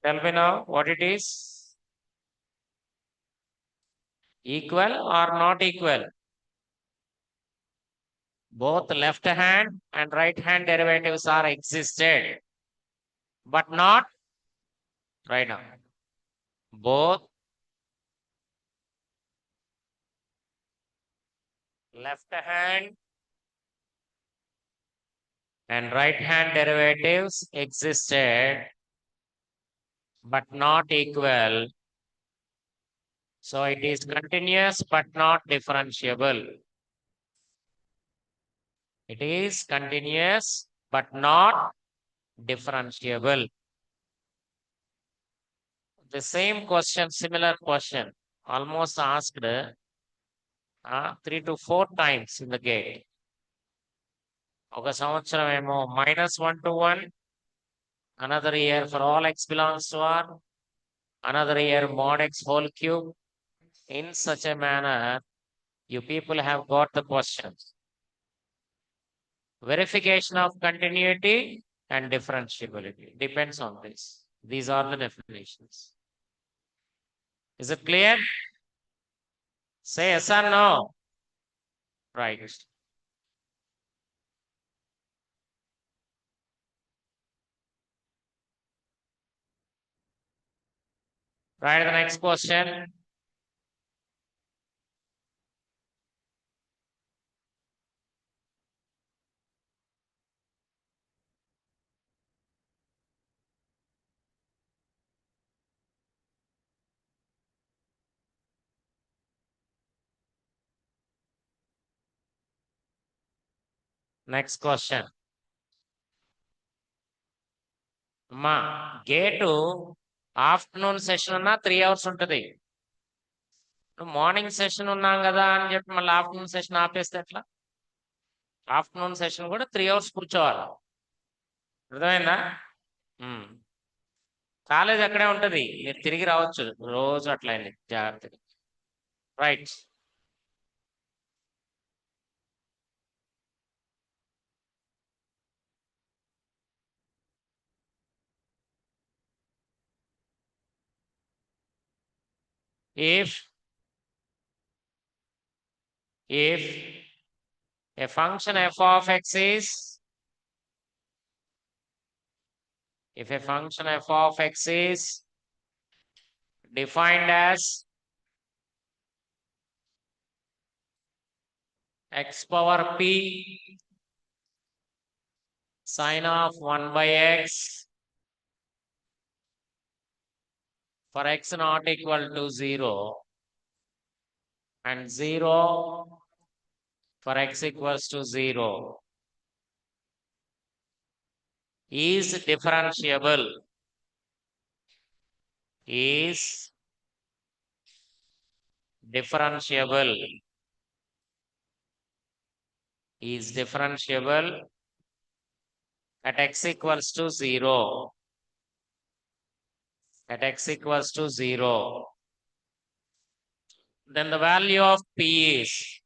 Tell me now what it is. Equal or not equal? Both left hand and right hand derivatives are existed, but not right now. Both left hand and right hand derivatives existed, but not equal. So it is continuous but not differentiable. It is continuous but not differentiable. The same question, similar question, almost asked 3 to 4 times in the gate. ఒక సంవత్సరం ఏమో -1 to 1, another year for all x belongs to R, another year mod x whole cube. In such a manner, you people have got the questions. Verification of continuity and differentiability depends on this. These are the definitions. Is it clear? Say yes or no. Right. Right, the next question. Next question. మా gate afternoon session ఉన్నా 3 hours ఉంటుంది. Morning session ఉన్నాం కదా అని చెప్పి మళ్ళీ afternoon session ఆపేస్తే ఎట్లా? ఆఫ్టర్నూన్ సెషన్ కూడా 3 hours కూర్చోవాలి. అర్థమైందా? కాలేజ్ అక్కడే ఉంటది, మీరు తిరిగి రావచ్చు రోజు అట్లయింది జాగ్రత్తగా. Right. If a function f of x is, if a function f of x is defined as x power p sine of 1 by x for x not equal to 0 and 0 for x equals to 0 is differentiable, is differentiable, is differentiable at x equals to 0, at x equals to 0, then the value of p is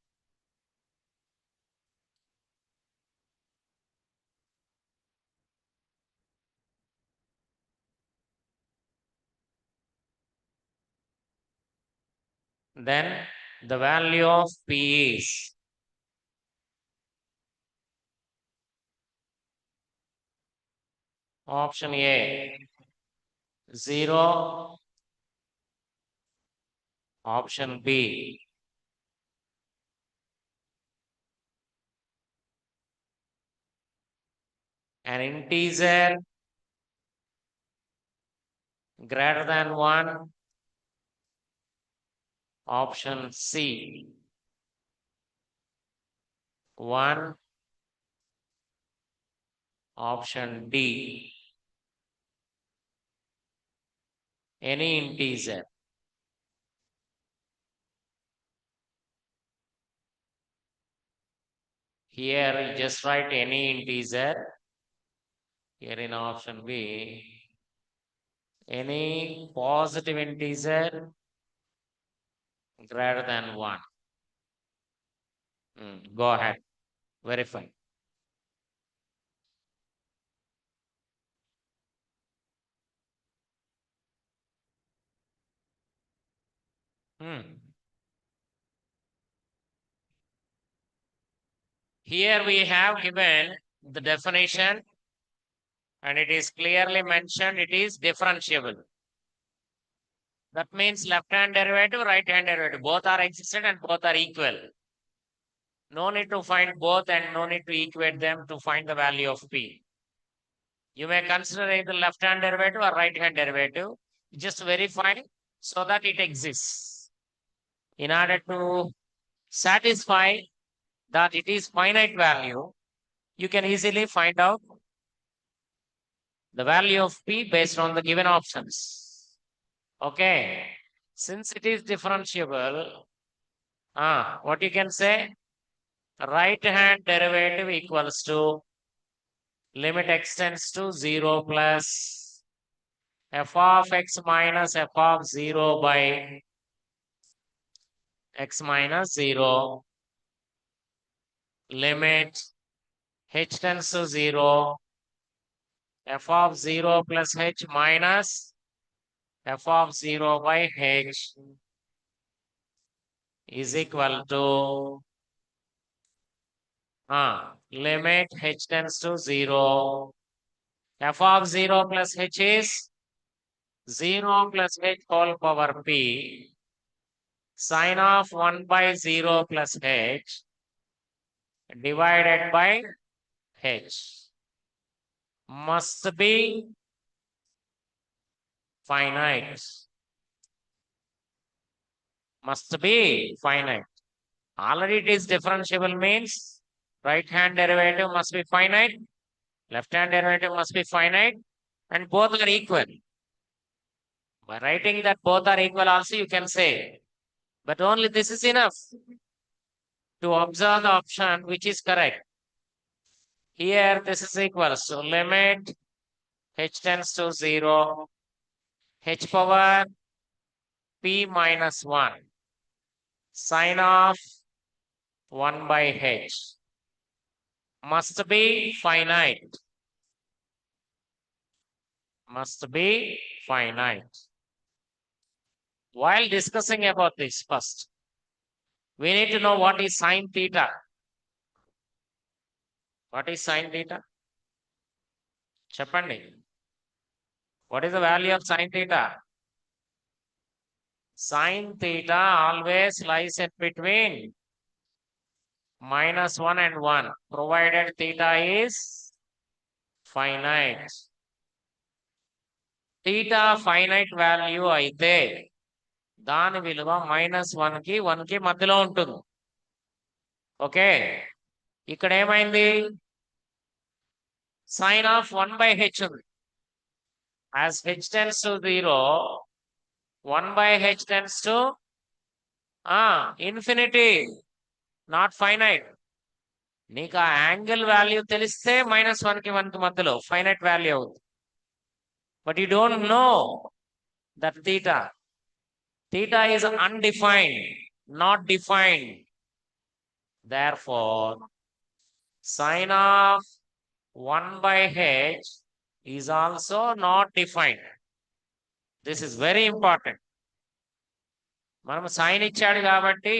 then the value of p is option A 0, option B an integer greater than 1, option C 1, option D any integer. Here you just write any integer. Here in option B, any positive integer greater than 1. Go ahead, verify. Here we have given the definition and it is clearly mentioned it is differentiable. That means left hand derivative, right hand derivative, both are existent and both are equal. No need to find both and no need to equate them to find the value of P. You may consider either left hand derivative or right hand derivative. Just verify so that it exists. In order to satisfy that it is finite value, you can easily find out the value of P based on the given options. Okay. Since it is differentiable, what you can say? Right hand derivative equals to limit x tends to 0 plus f of x minus f of 0 by x minus 0, limit h tends to 0, f of 0 plus h minus f of 0 by h is equal to limit h tends to 0, f of 0 plus h is 0 plus h whole power p, sine of 1 by 0 plus h divided by h must be finite. Must be finite. Already it is differentiable means right hand derivative must be finite, left hand derivative must be finite, and both are equal. By writing that both are equal also you can say, but only this is enough to observe the option which is correct. Here this is equal, so limit h tends to 0, h power p minus 1, sine of 1 by h must be finite. Must be finite. While discussing about this first, we need to know what is sine theta. What is sine theta? Cheppandi. What is the value of sine theta? Sine theta always lies in between -1 and 1, provided theta is finite. Theta finite value అయితే దాని విలువ -1 కి 1 కి మధ్యలో ఉంటుంది. Okay, ఇక్కడ ఏమైంది? Sign of 1 by h ఉంది. As h tends to 0, 1 by h tends to infinity, not finite. నీకు ఆ యాంగిల్ వాల్యూ తెలిస్తే -1 కి 1 కి మధ్యలో ఫైనైట్ వాల్యూ అవుతుంది. But you don't know that theta. Theta is undefined, not defined. Therefore, sine of 1 by h is also not defined. This is very important. మనం sign ఇచ్చాడు కాబట్టి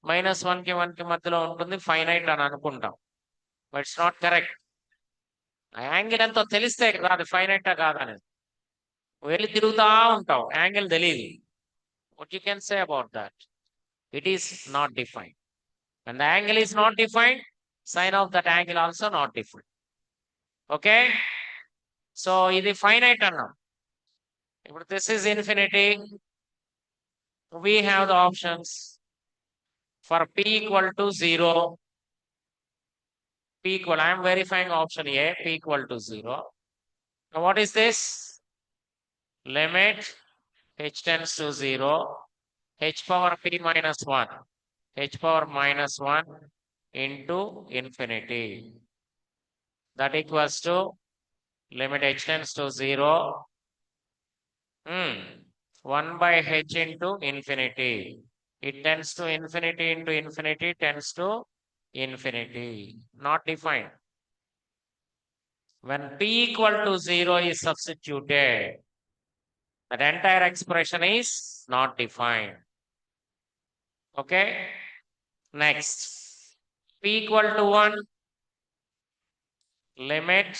-1 కి 1 కి మధ్యలో ఉంటుంది ఫైనైట్ అని అనుకుంటాం. But it's not correct. ఆ యాంగిల్ ఎంతో తెలిస్తే కదా అది ఫైనైటా కాదనేది. వెళ్ళి తిరుగుతా ఉంటాం, యాంగిల్ తెలియదు. What you can say about that? It is not defined. When the angle is not defined, sine of that angle also not defined. Okay? So, ఇది finite అన్నాం. ఇప్పుడు this is infinity. We have the options for p equal to 0. P equal, I am verifying option A, p equal to 0. Now what is this? Limit h tends to 0, h power p minus 1, h power minus 1 into infinity. That equals to limit h tends to 0, 1 by h into infinity. It tends to infinity into infinity, tends to infinity. Not defined. When p equal to 0 is substituted, that entire expression is not defined. Okay? Next. P equal to 1. Limit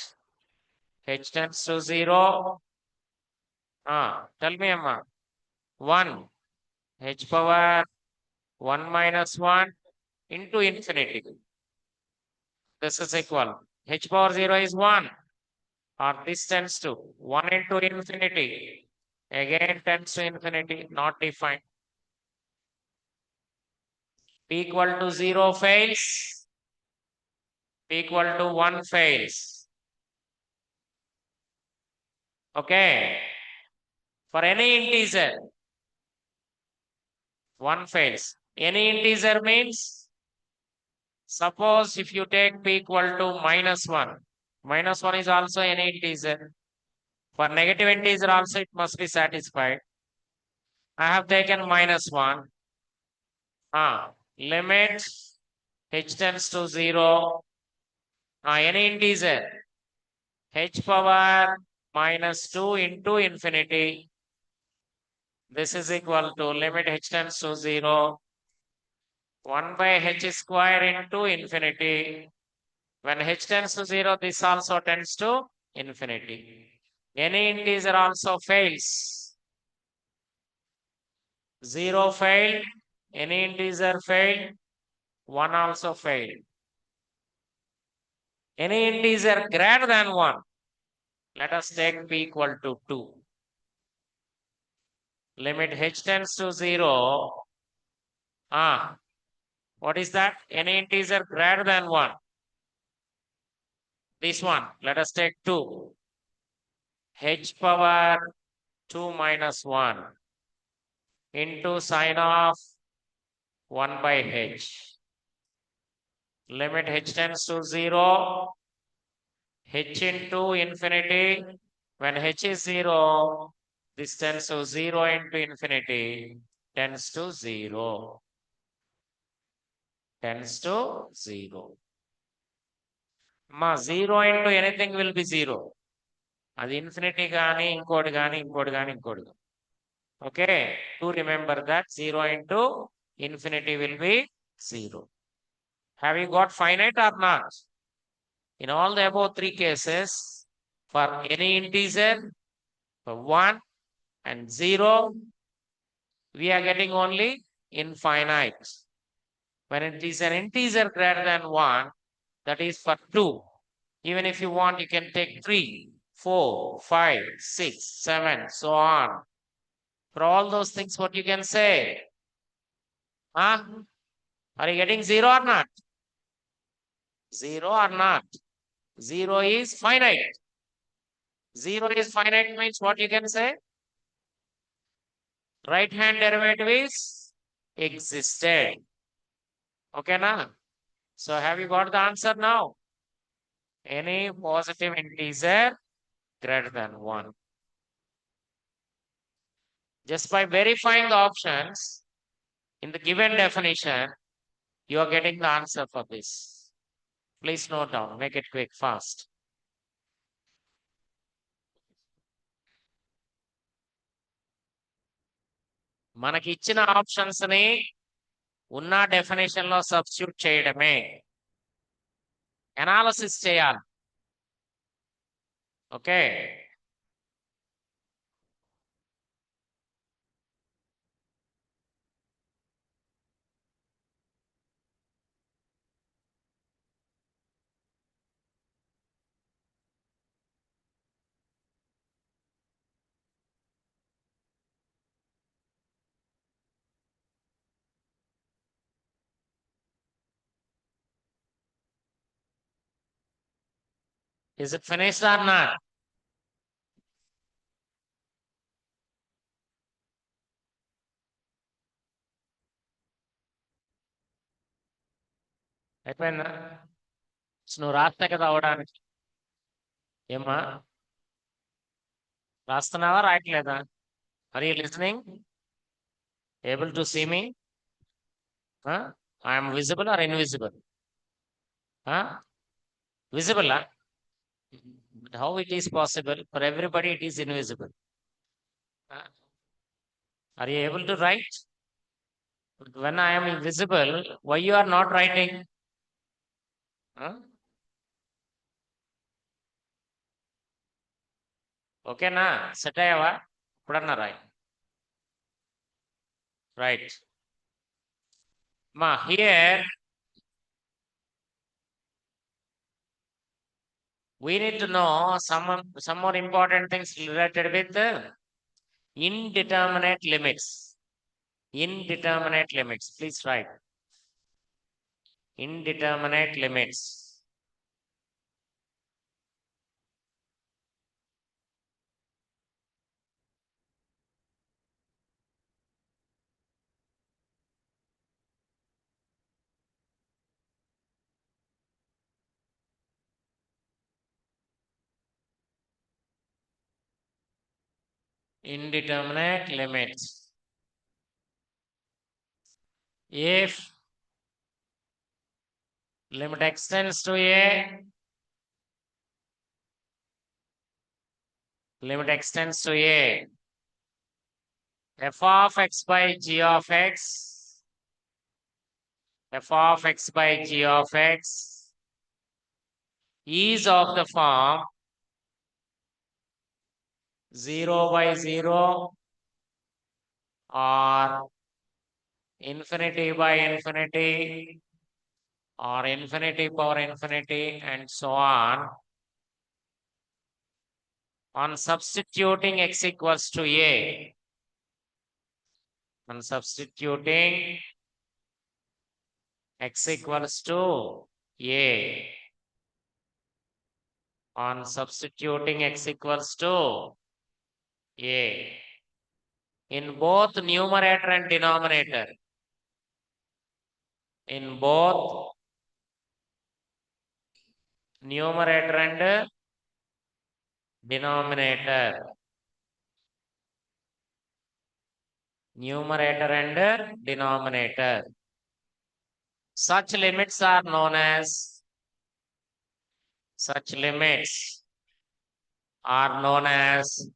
h tends to 0. Tell me, Amma. 1. H power 1 minus 1 into infinity. This is equal. H power 0 is 1. Or this tends to 1 into infinity. Again tends to infinity. Not defined. P equal to 0 fails. P equal to 1 fails. Okay. For any integer, 1 fails. Any integer means, suppose if you take p equal to minus 1. Minus 1 is also any integer. For negative integer also it must be satisfied. I have taken minus 1. Limit h tends to 0. Any integer. H power minus 2 into infinity. This is equal to limit h tends to 0. 1 by h square into infinity. When h tends to 0, this also tends to infinity. Any integer also fails. 0 failed. Any integer failed. 1 also failed. Any integer greater than 1. Let us take p equal to 2. Limit h tends to 0. What is that? Any integer greater than 1. This one. Let us take 2. H power 2 minus 1 into sine of 1 by h. Limit h tends to 0. H into infinity. When h is 0, this tends to 0 into infinity. Tends to 0. Tends to 0. 0 into anything will be 0. అది infinity గాని ఇంకోటి గాని ఇంకోటి గాని ఇంకోటి. Okay, to remember that 0 into infinity will be 0. Have you got finite or not? In all the above 3 cases, for any integer, for 1 and 0, we are getting only infinite. When it is an integer greater than 1, that is for 2. Even if you want, you can take 3, 4, 5, 6, 7, so on. For all those things, what you can say? Are you getting 0 or not? 0 or not? 0 is finite. 0 is finite means what you can say? Right hand derivative is existed. Okay, na? So have you got the answer now? Any positive integer greater than 1. Just by verifying the options in the given definition, you are getting the answer for this. Please note down, make it quick, fast. మనకి ఇచ్చిన options ని ఉన్న definition లో substitute చేయడమే. Analysis చేయాలి. Okay, is it finished or not? అయిపోయిందా? నువ్వు రాస్తా కదా అవడానికి. ఏమ్మా, రాస్తున్నావా రాయట్లేదా? Are you listening? Able to see me? Huh? I am visible or invisible? Huh? Visible, huh? But how it is possible? For everybody, it is invisible. Huh? Are you able to write? When I am invisible, why you are not writing? Huh? ఓకేనా set అయ్యావా ఇప్పుడన్నా Roy right మా here we need to know some more important things related with indeterminate limits. Indeterminate limits. Please write. Indeterminate limits. Indeterminate limits. If limit extends to a, limit extends to a, f of x by g of x, f of x by g of x is of the form 0 by 0 or infinity by infinity or infinity power infinity and so on substituting x equals to a, on substituting x equals to a, on substituting x equals to a in both numerator and denominator, in both numerator and denominator, numerator and denominator. Such limits are known as, such limits are known as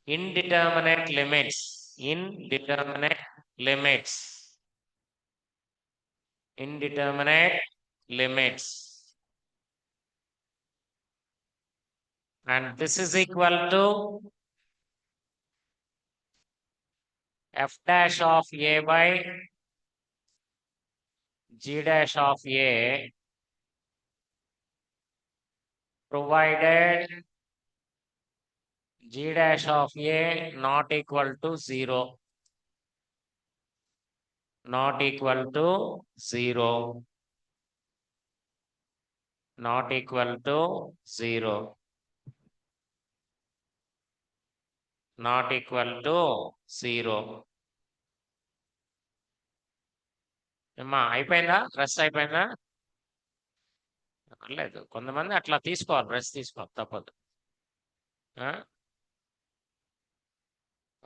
indeterminate limits, indeterminate limits, indeterminate limits. And this is equal to f dash of a by g dash of a, provided g dash of a not equal to 0, not equal to 0, not equal to 0, not equal to 0. అమ్మా అయిపోయిందా rest అయిపోయిందా లేదు కొంతమంది అట్లా తీసుకోవాలి rest తీసుకోవాలి తప్పదు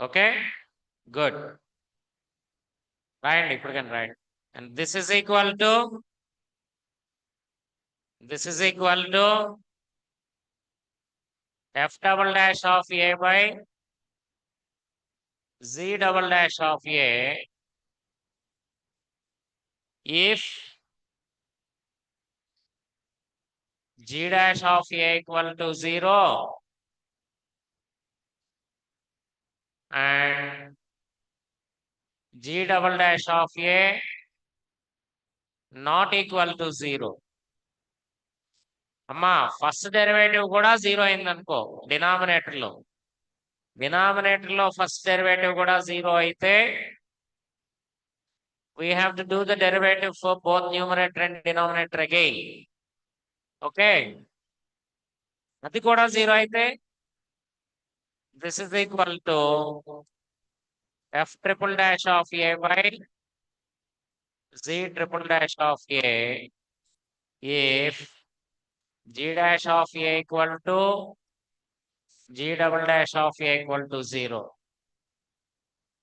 okay good రాయండి ఇప్పుడు కానీ రాయండి and this is equal to f double dash of a by z double dash of a if g dash of a equal to 0 and g double dash of a not equal to 0. అమ్మా first derivative కూడా 0 అయిందనుకో denominator లో first derivative కూడా 0 అయితే we have to do the derivative for both numerator and denominator again. Okay, అది కూడా 0 అయితే this is equal to f triple dash of a by z triple dash of a if g dash of a equal to g double dash of a equal to 0.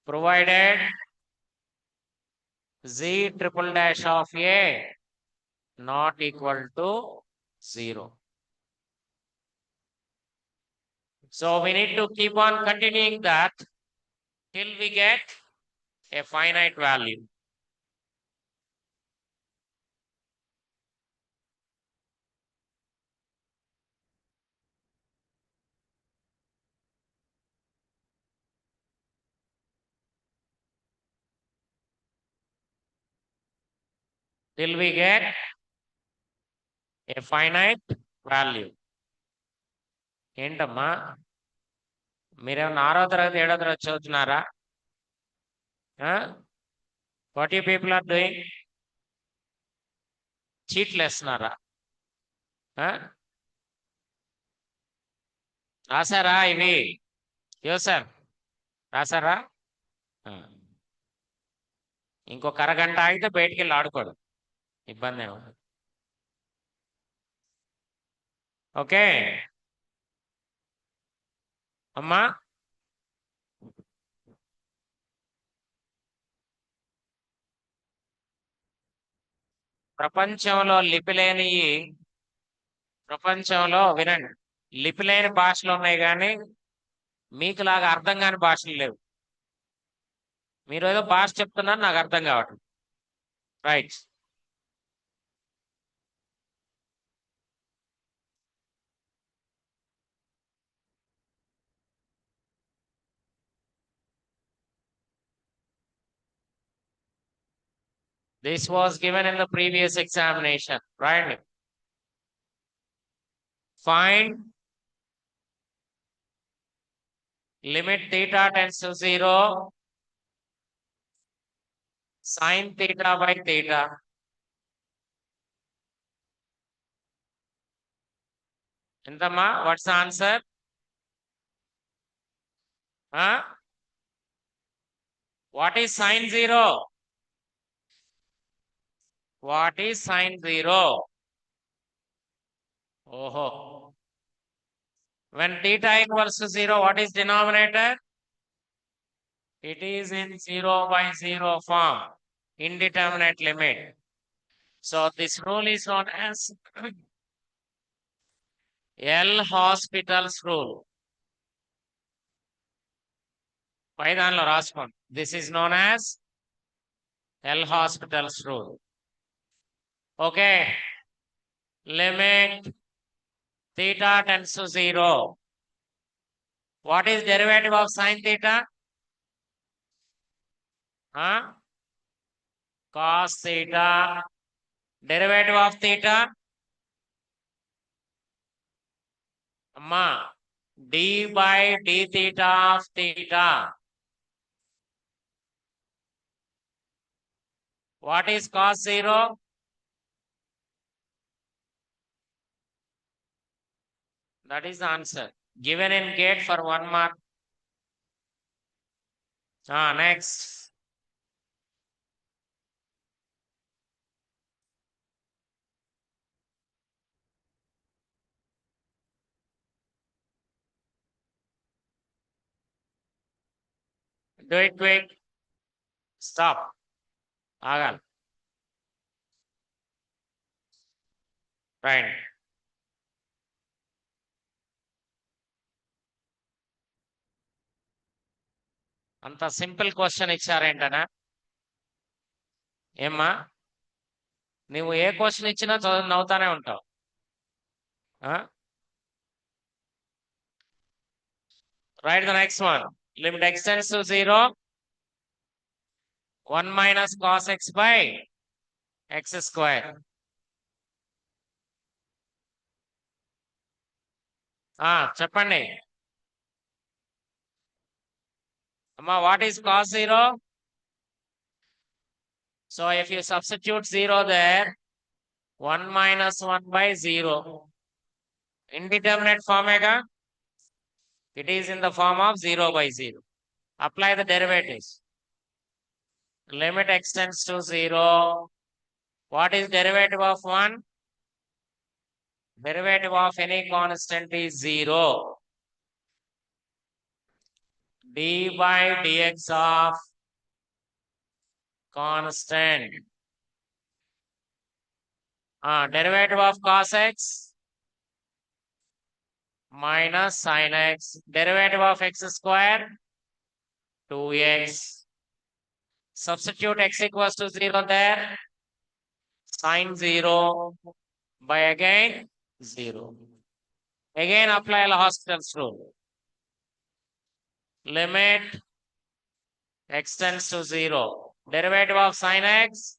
provided z triple dash of a not equal to 0. So we need to keep on continuing that till we get a finite value. Till we get a finite value. ఏంటమ్మా మీరేమన్నా 6వ తరగతి 7వ తరగతి చదువుతున్నారా? What you people are doing? చీట్లు వేస్తున్నారా? రాసారా ఇవి? సార్ రాసారా? ఇంకొక అరగంట ఆగితే బయటికి వెళ్ళి ఆడుకోడు, ఇబ్బంది ఏమో. ఓకే అమ్మా, ప్రపంచంలో వినండి, లిపి లేని భాషలు ఉన్నాయి కానీ మీకులాగా అర్థం కాని భాషలు లేవు. మీరు ఏదో భాష చెప్తున్నారు, నాకు అర్థం కావట్లేదు. Right. This was given in the previous examination, right? Find limit theta tends to 0, sin theta by theta. Entama, what's the answer? What is sin 0? What is sin 0? Oh. When theta equals to 0, what is denominator? It is in 0 by 0 form, indeterminate limit. So this rule is known as L'Hospital's rule. పైదాన్లో రాసుకోండి. This is known as L'Hospital's rule. Okay. Limit theta tends to 0. What is derivative of sin theta? Cos theta. Derivative of theta? Amma, d by d theta of theta. What is cos 0? That is the answer. Given in KIET for 1 mark. Next. Do it quick. Stop. Agal. Right. అంత simple question ఇచ్చారేంటనా? ఏమ్మా, నువ్వు ఏ question ఇచ్చినా చదువు నవ్వుతానే ఉంటావు. Write the next one. Limit x tends to 0. 1 minus cos x by x square. చెప్పండి అమ్మా, what is cos 0? So if you substitute 0 there, 1 minus 1 by 0. Indeterminate form ega? It is in the form of 0 by 0. Apply the derivatives. Limit x tends to 0. What is derivative of 1? Derivative of any constant is 0. d by dx of constant. Derivative of cos x minus sin x. Derivative of x square 2x. Substitute x equals to 0 there. Sin 0 by again 0. Again apply L'Hospital's rule. Limit x tends to 0. Derivative of sin x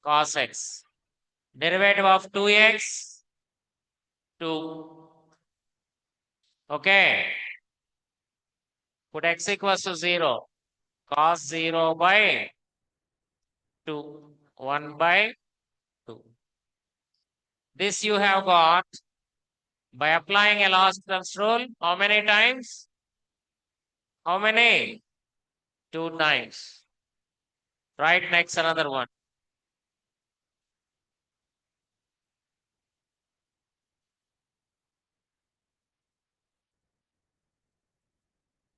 cos x. Derivative of 2x 2. Okay. Put x equals to 0. Cos 0 by 2. 1 by 2. This you have got by applying L'Hospital's rule. How many times? How many? 2 times. Right, next another one.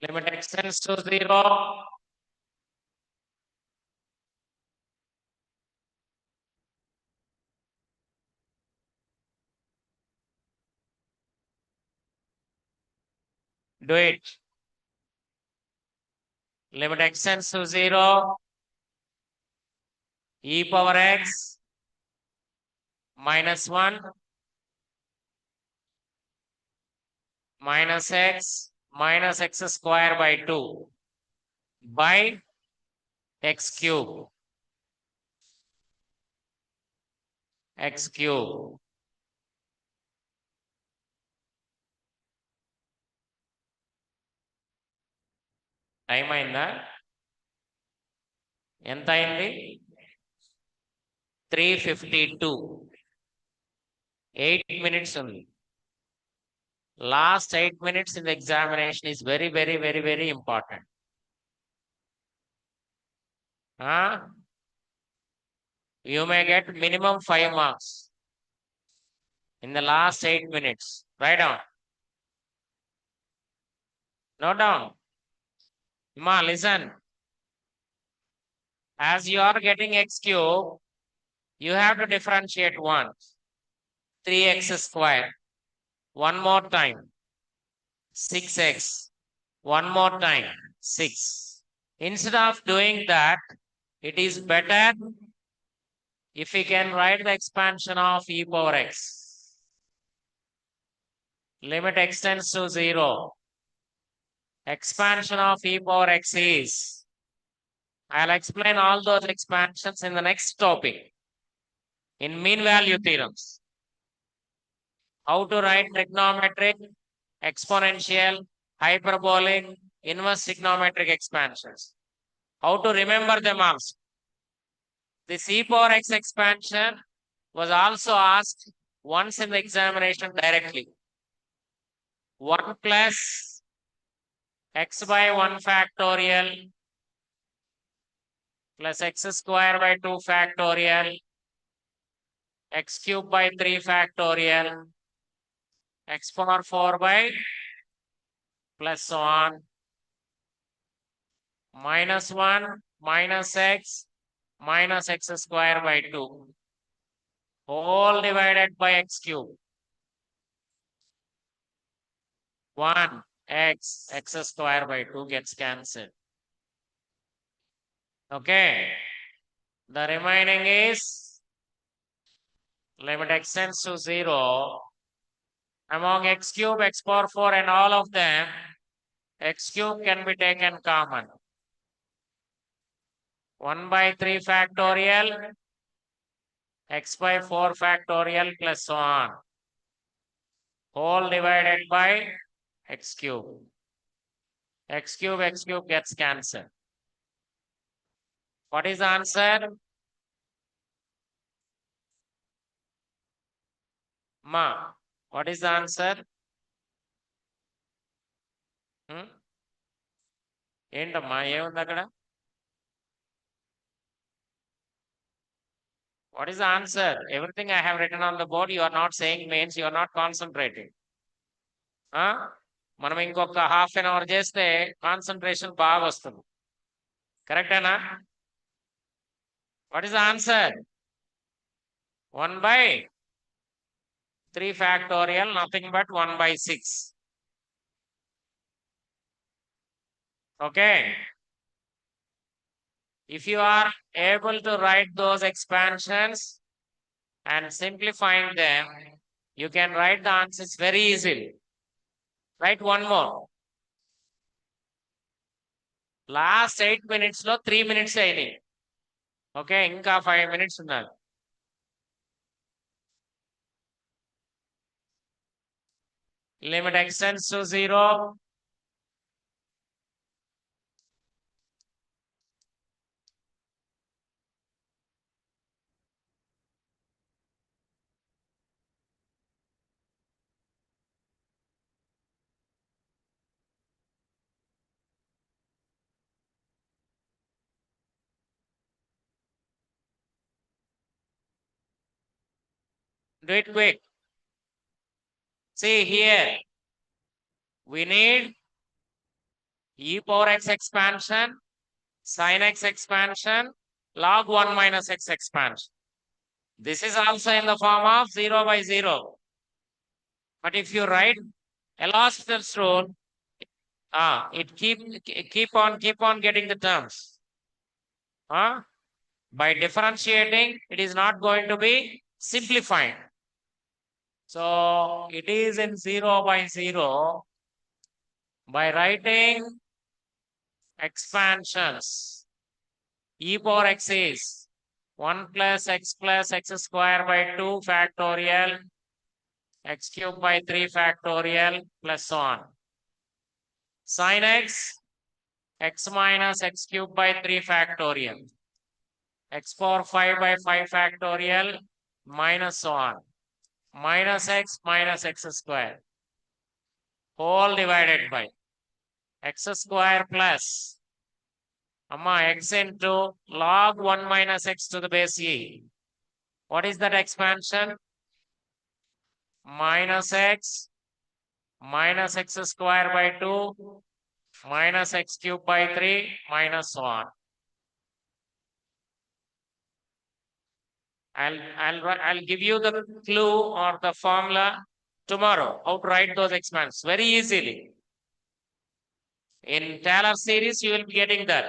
Limit x tends to 0. Do it. Limit x tends to 0. E power x minus 1 minus x square by 2 by x cube. X cube. Time అయిందా? ఎంత అయింది? 3:52. 8 minutes ఉంది. Last 8 minutes in the examination is very, very, very, very important. You may get minimum 5 marks in the last 8 minutes. Write down. Note down. Ma, listen. As you are getting x cube, you have to differentiate 1. 3x square. One more time. 6x. One more time. 6. Instead of doing that, it is better if we can write the expansion of e power x. Limit x tends to 0. Expansion of e power x is. I'll explain all those expansions in the next topic. In mean value theorems. How to write trigonometric, exponential, hyperbolic, inverse trigonometric expansions. How to remember them also. This e power x expansion was also asked once in the examination directly. 1 plus x by 1 factorial plus x square by 2 factorial x cube by 3 factorial x power 4 by plus so on minus 1 minus x square by 2 whole divided by x cube. 1 x square by 2 gets cancelled. Okay. The remaining is limit x tends to 0. Among x cube, x power 4 and all of them, x cube can be taken common. 1 by 3 factorial, x by 4 factorial plus so on. Whole divided by x cube. X cube gets cancelled. What is the answer? Ma, what is the answer? ఏంటమ్మా ఏముంది అక్కడ? What is the answer? Everything I have written on the board, you are not saying means you are not concentrating. మనం ఇంకొక half an hour చేస్తే concentration బాగా వస్తుంది. కరెక్టేనా? What is the answer? 1/3 factorial, nothing but 1/6. Okay. If you are able to write those expansions and simplifying them, you can write the answers very easily. Write one more. Last 8 minutes lo 3 minutes ayini. Okay, inka 5 minutes unnadi. Limit extends to 0. Do it quick. See here, we need e power x expansion, sin x expansion, log 1 minus x expansion. This is also in the form of 0/0. But if you write L'Hospital's rule, it keep on getting the terms. By differentiating, it is not going to be simplified. So it is in 0/0 by writing expansions. E power x is 1 plus x square by 2 factorial, x cube by 3 factorial, plus so on. Sin x minus x cube by 3 factorial, x power 5 by 5 factorial, minus so on, minus x square, whole divided by x square plus x into log 1 minus x to the base e. What is that expansion? Minus x square by 2 minus x cube by 3 minus so on. I'll give you the clue or the formula tomorrow how to write those expansions very easily. In Taylor series, you will be getting that.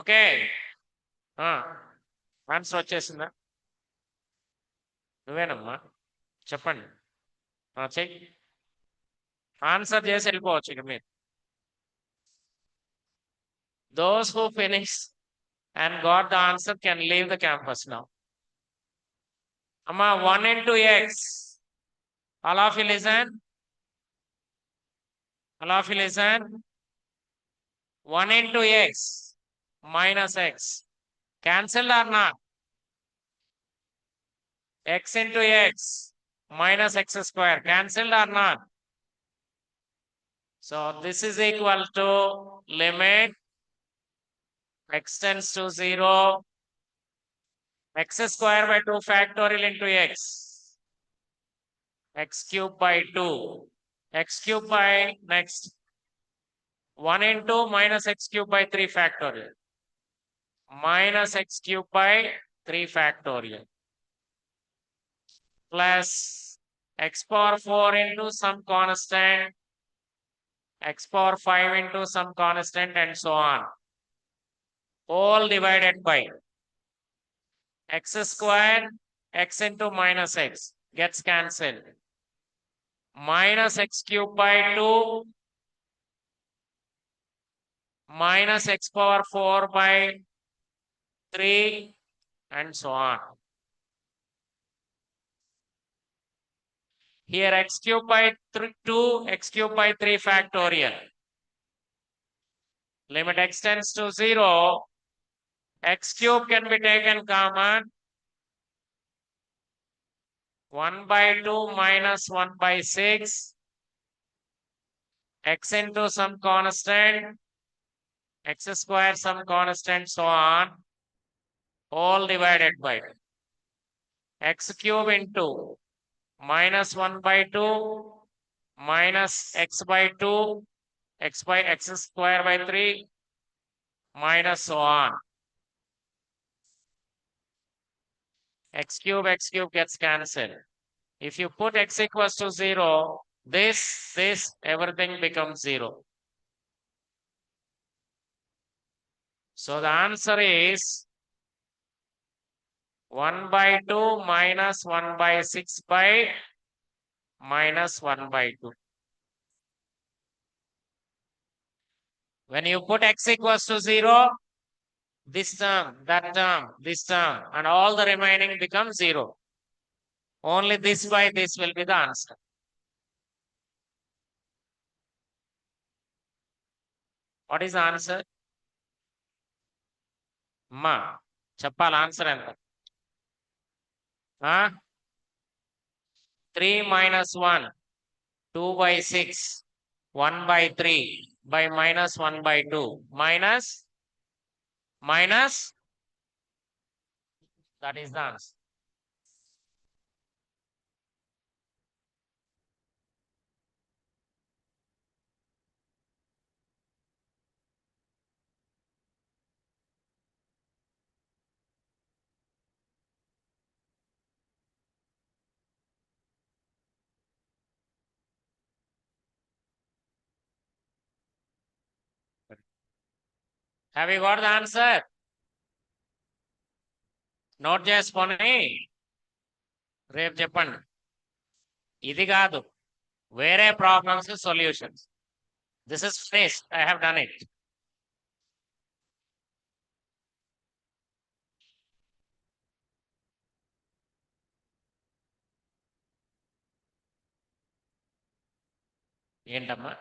Okay. Answer వచ్చేసిందా? నువ్వేనమ్మా, చెప్పండి. చెయ్యి, answer చేసి వెళ్ళిపోవచ్చు ఇక మీరు. Those who finish and got the answer can leave the campus now. Amma, 1 into x. All of you listen. All of you listen. 1 into x minus x. Cancelled or not? X into x minus x square. Cancelled or not? So this is equal to limit x tends to 0, x square by 2 factorial into x cube by 2, x cube by next 1 into minus x cube by 3 factorial, minus x cube by 3 factorial, plus x power 4 into some constant, x power 5 into some constant, and so on, all divided by x square, x into minus x gets cancelled, minus x cube by 2 minus x power 4 by 3 and so on. Here x cube by 2, x cube by 3 factorial. Limit x tends to 0. X cube can be taken common. 1 by 2 minus 1 by 6. X into some constant. X square some constant, so on. All divided by x cube into minus 1 by 2 minus x by 2, x by x square by 3, minus so on. X cube gets cancelled. If you put x equals to 0, this, everything becomes 0. So the answer is 1 by 2 minus 1 by 6 by minus 1 by 2. When you put x equals to 0, this term, that term, this term, and all the remaining becomes 0. Only this by this will be the answer. What is the answer? Ma. Chappal answer enta. 3 minus 1, 2 by 6, 1 by 3 by minus 1 by 2. Minus, that is the answer. Have you got the answer? Note చేసుకొని రేపు చెప్పండి. ఇది కాదు, వేరే problems solutions. This is finished. I have done it. ఏంటమ్మా?